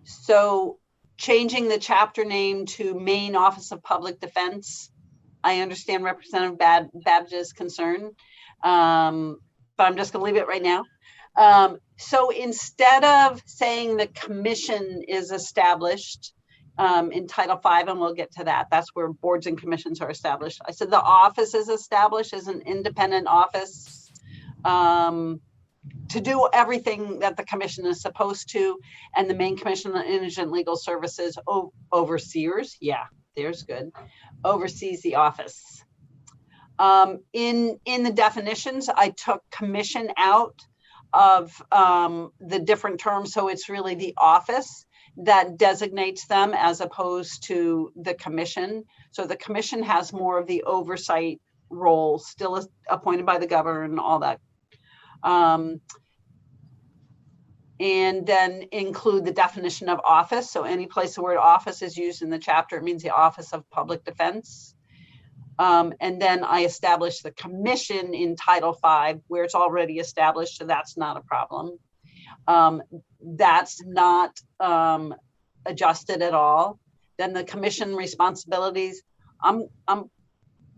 So changing the chapter name to Maine Office of Public Defense. I understand Representative Babbage's concern, but but I'm just gonna leave it right now. So instead of saying the commission is established in Title V, and we'll get to that, that's where boards and commissions are established. I said the office is established as an independent office to do everything that the commission is supposed to, and the main commission on indigent legal services overseers, yeah, there's good, oversees the office. In the definitions, I took commission out of the different terms, so it's really the office that designates them as opposed to the commission. So the commission has more of the oversight role, still is appointed by the governor and all that. And then include the definition of office. So any place the word office is used in the chapter, it means the Office of Public Defense. And then I established the commission in Title V where it's already established, so that's not a problem. That's not adjusted at all. Then the commission responsibilities,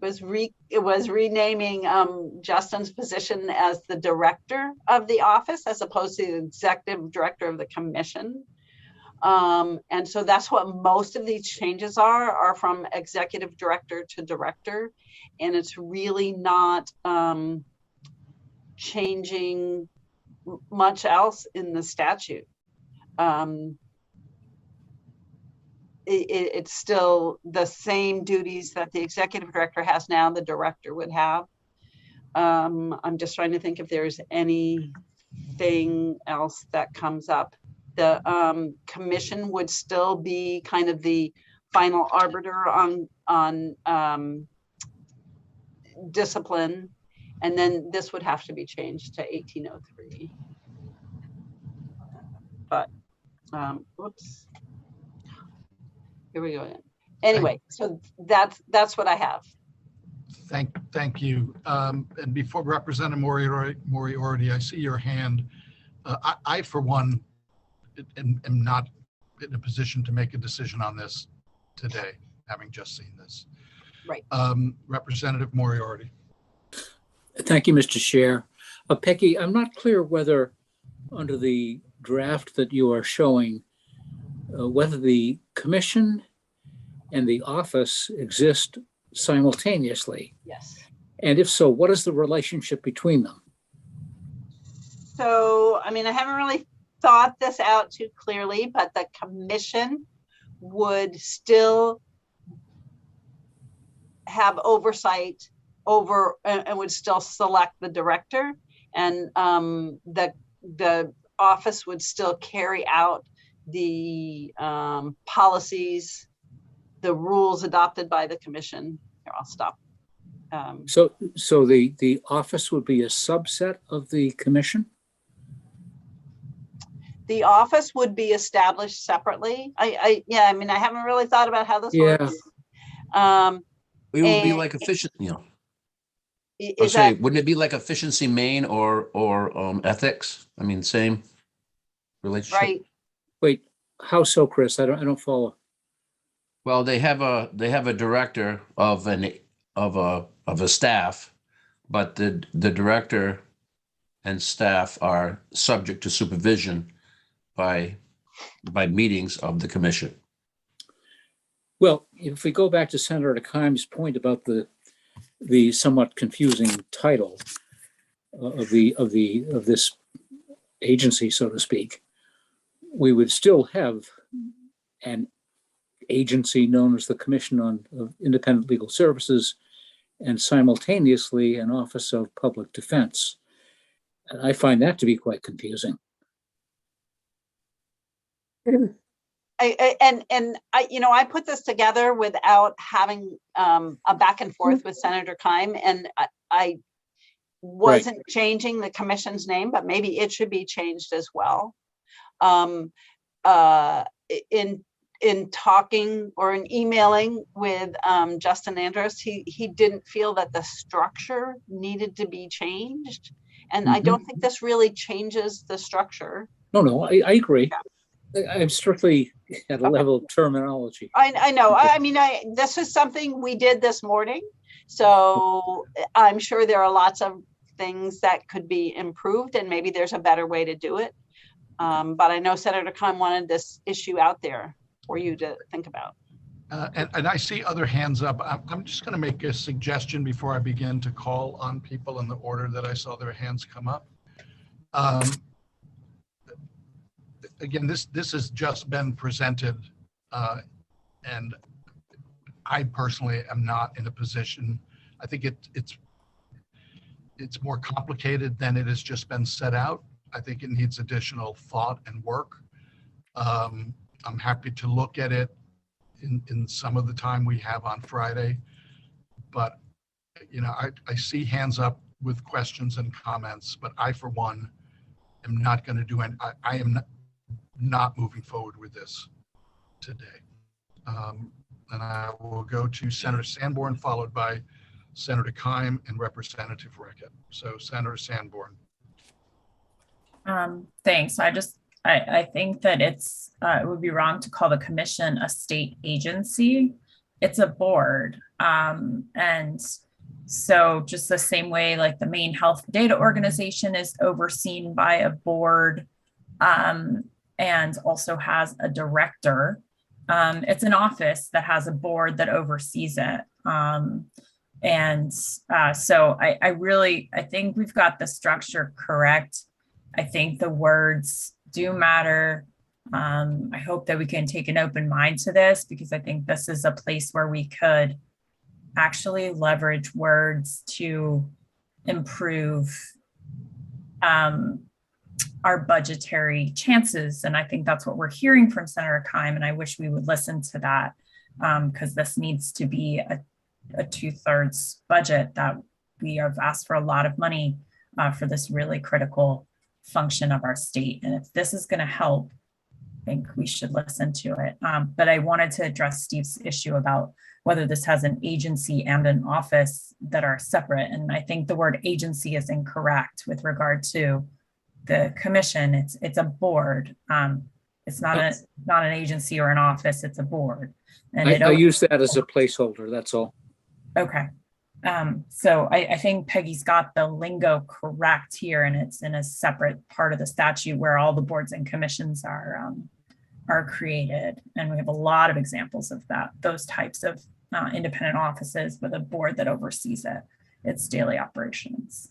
it was renaming Justin's position as the director of the office as opposed to the executive director of the commission. And so that's what most of these changes are from executive director to director. And it's really not changing much else in the statute. It's still the same duties that the executive director has now, the director would have. I'm just trying to think if there's anything else that comes up. The commission would still be kind of the final arbiter on discipline. And then this would have to be changed to 1803. But, whoops. Here we go. Anyway, so that's what I have. Thank you. And before Representative Moriarty, I see your hand. I, for one, am not in a position to make a decision on this today, having just seen this. Right. Representative Moriarty. Thank you, Mr. Chair. Peggy, I'm not clear whether under the draft that you are showing, whether the commission and the office exist simultaneously. Yes. And if so, what is the relationship between them? So, I mean, I haven't really thought this out too clearly, but the commission would still have oversight over and would still select the director, and the office would still carry out the policies, the rules adopted by the commission. Here, I'll stop. So the office would be a subset of the commission? The office would be established separately. Yeah, I mean, I haven't really thought about how this works. It would be like efficient, you know. Wouldn't it be like efficiency main or ethics? I mean, same relationship. Right. Wait, how so, Chris? I don't follow. Well, they have a director of a staff, but the director and staff are subject to supervision by meetings of the commission. Well, if we go back to Senator Keim's point about the somewhat confusing title of this agency, so to speak, we would still have an agency known as the Commission on Independent Legal Services and simultaneously an Office of Public Defense. And I find that to be quite confusing. I put this together without having a back and forth with Senator Keim, and I wasn't changing the commission's name, but maybe it should be changed as well. In talking or in emailing with Justin Andrus, he didn't feel that the structure needed to be changed, and I don't think this really changes the structure. No, I agree. Yeah. I'm strictly at a level of terminology. I know. I mean, this is something we did this morning, so I'm sure there are lots of things that could be improved, and maybe there's a better way to do it. But I know Senator Khan wanted this issue out there for you to think about. And I see other hands up. I'm just going to make a suggestion before I begin to call on people in the order that I saw their hands come up. Again, this has just been presented, and I personally am not in a position. I think it's more complicated than it has just been set out. I think it needs additional thought and work. I'm happy to look at it in some of the time we have on Friday, but I see hands up with questions and comments, but I, for one, am not going to do any. I am not moving forward with this today. And I will go to Senator Sanborn, followed by Senator Keim and Representative Reckitt. So Senator Sanborn. Thanks. I think that it would be wrong to call the commission a state agency. It's a board. And so just the same way, like the main health data organization is overseen by a board, and also has a director. It's an office that has a board that oversees it. So I think we've got the structure correct. I think the words do matter. I hope that we can take an open mind to this, because I think this is a place where we could actually leverage words to improve our budgetary chances. And I think that's what we're hearing from Senator Keim, and I wish we would listen to that, because this needs to be a 2/3 budget that we have asked for a lot of money for this really critical function of our state. And if this is going to help, I think we should listen to it. But I wanted to address Steve's issue about whether this has an agency and an office that are separate. And I think the word agency is incorrect with regard to the commission. It's a board. It's not an agency or an office, it's a board. And I use that as a placeholder, that's all. Okay. So I think Peggy's got the lingo correct here, and it's in a separate part of the statute where all the boards and commissions are created. And we have a lot of examples of those types of independent offices with a board that oversees its daily operations.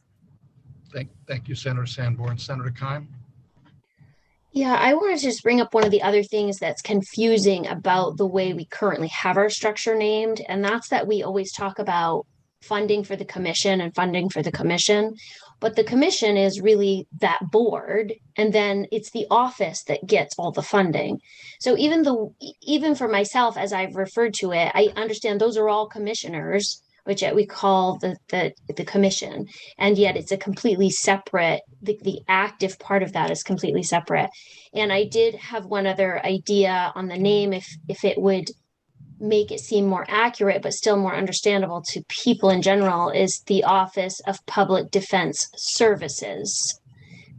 Thank you, Senator Sanborn. Senator Keim. Yeah, I wanted to just bring up one of the other things that's confusing about the way we currently have our structure named, and that's that we always talk about funding for the commission and funding for the commission, but the commission is really that board, and then it's the office that gets all the funding. So even for myself, as I've referred to it, I understand those are all commissioners, which we call the commission, and yet it's a completely separate, the active part of that is completely separate. And I did have one other idea on the name, if it would make it seem more accurate, but still more understandable to people in general, is the Office of Public Defense Services,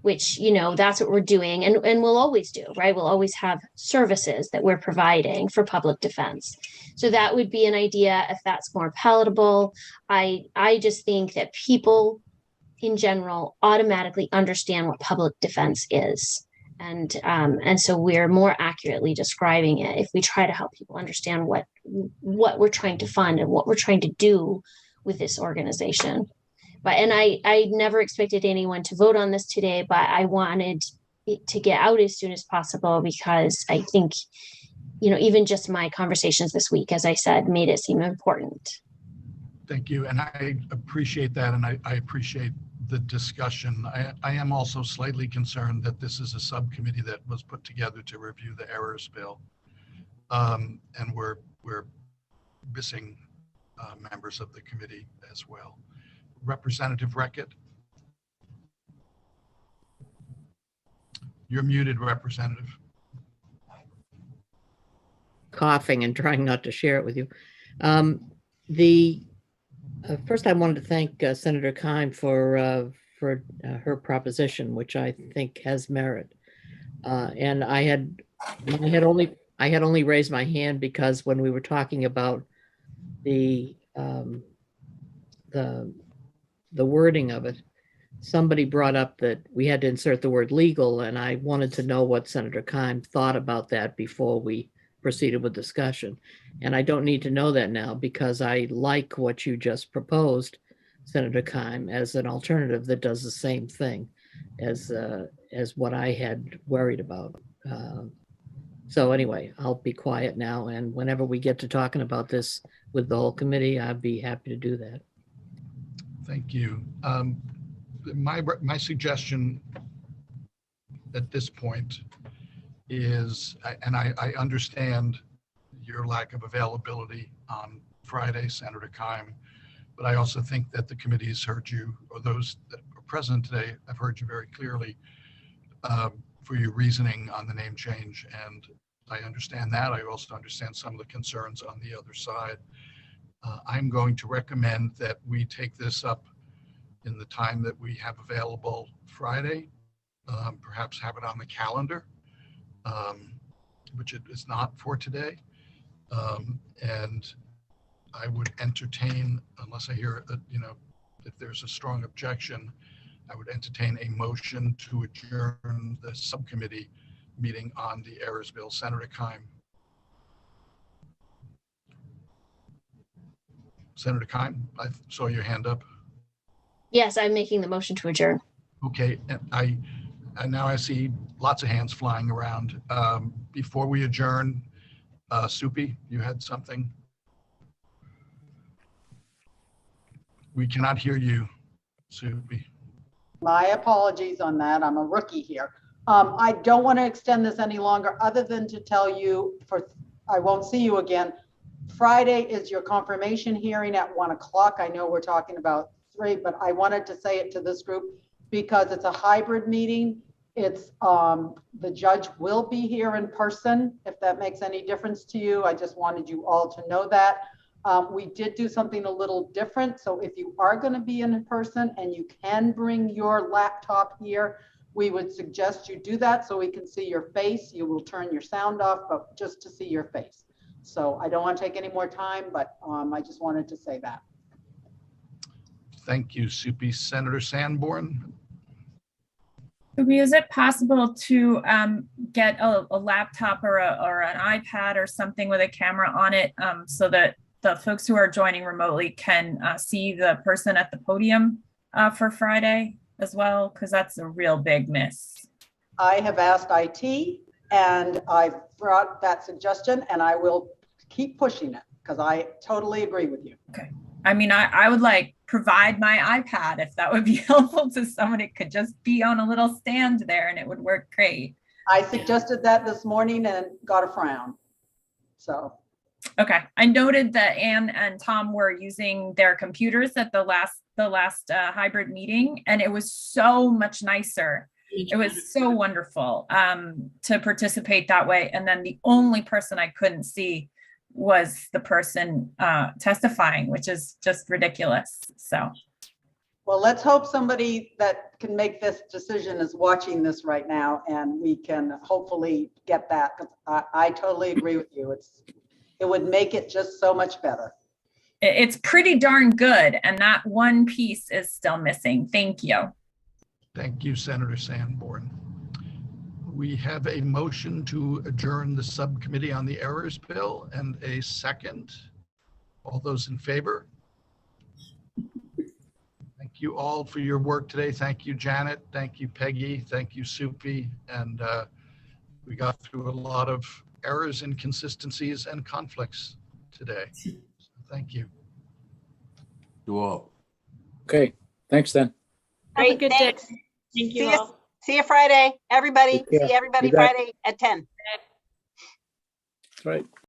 which, that's what we're doing, and we'll always do, right? We'll always have services that we're providing for public defense. So that would be an idea if that's more palatable. I just think that people in general automatically understand what public defense is. And so we're more accurately describing it if we try to help people understand what we're trying to fund and what we're trying to do with this organization. And I never expected anyone to vote on this today, but I wanted it to get out as soon as possible, because I think, even just my conversations this week, as I said, made it seem important. Thank you. And I appreciate that. And I appreciate the discussion. I am also slightly concerned that this is a subcommittee that was put together to review the errors bill. And we're missing members of the committee as well. Representative Reckitt. You're muted, Representative. Coughing and trying not to share it with you. First, I wanted to thank Senator Keim for her proposition, which I think has merit. And I had only raised my hand because when we were talking about the wording of it, somebody brought up that we had to insert the word legal, and I wanted to know what Senator Keim thought about that before we proceeded with discussion. And I don't need to know that now because I like what you just proposed, Senator Keim, as an alternative that does the same thing as what I had worried about. So anyway, I'll be quiet now, and whenever we get to talking about this with the whole committee, I'd be happy to do that. Thank you. My suggestion at this point is, and I understand your lack of availability on Friday, Senator Keim, but I also think that the committee has heard you, or those that are present today, have heard you very clearly for your reasoning on the name change. And I understand that. I also understand some of the concerns on the other side. I'm going to recommend that we take this up in the time that we have available Friday, perhaps have it on the calendar, which it is not for today. And I would entertain, unless I hear, if there's a strong objection, I would entertain a motion to adjourn the subcommittee meeting on the errors bill. Senator Keim. Senator Keim, I saw your hand up. Yes, I'm making the motion to adjourn. Okay, and now I see lots of hands flying around. Before we adjourn, Soupy, you had something? We cannot hear you, Soupy. My apologies on that. I'm a rookie here. I don't want to extend this any longer other than to tell you I won't see you again. Friday is your confirmation hearing at 1 o'clock. I know we're talking about 3, but I wanted to say it to this group because it's a hybrid meeting. It's the judge will be here in person, if that makes any difference to you. I just wanted you all to know that. We did do something a little different. So if you are going to be in person and you can bring your laptop here, we would suggest you do that so we can see your face. You will turn your sound off, but just to see your face. So I don't want to take any more time, but I just wanted to say that. Thank you, Soupy. Senator Sanborn. Is it possible to get a laptop or an iPad or something with a camera on it so that the folks who are joining remotely can see the person at the podium for Friday as well? Because that's a real big miss. I have asked IT and I've brought that suggestion and I will keep pushing it because I totally agree with you. Okay. I mean, I would like provide my iPad if that would be helpful to someone. It could just be on a little stand there and it would work great. I suggested that this morning and got a frown. So. Okay. I noted that Anne and Tom were using their computers at the last hybrid meeting, and it was so much nicer. It was so wonderful to participate that way. And then the only person I couldn't see was the person testifying, which is just ridiculous. So, well, let's hope somebody that can make this decision is watching this right now, and we can hopefully get that. Because I totally agree with you. It would make it just so much better. It's pretty darn good, and that one piece is still missing. Thank you. Thank you, Senator Sanborn. We have a motion to adjourn the subcommittee on the errors bill and a second. All those in favor? Thank you all for your work today. Thank you, Janet. Thank you, Peggy. Thank you, Soupy. And we got through a lot of errors, inconsistencies, and conflicts today. So thank you. You all. Okay, thanks then. Great, good thanks. day. Thank you See all. See you Friday, everybody. Take care. See everybody You bet. Friday at 10. That's right.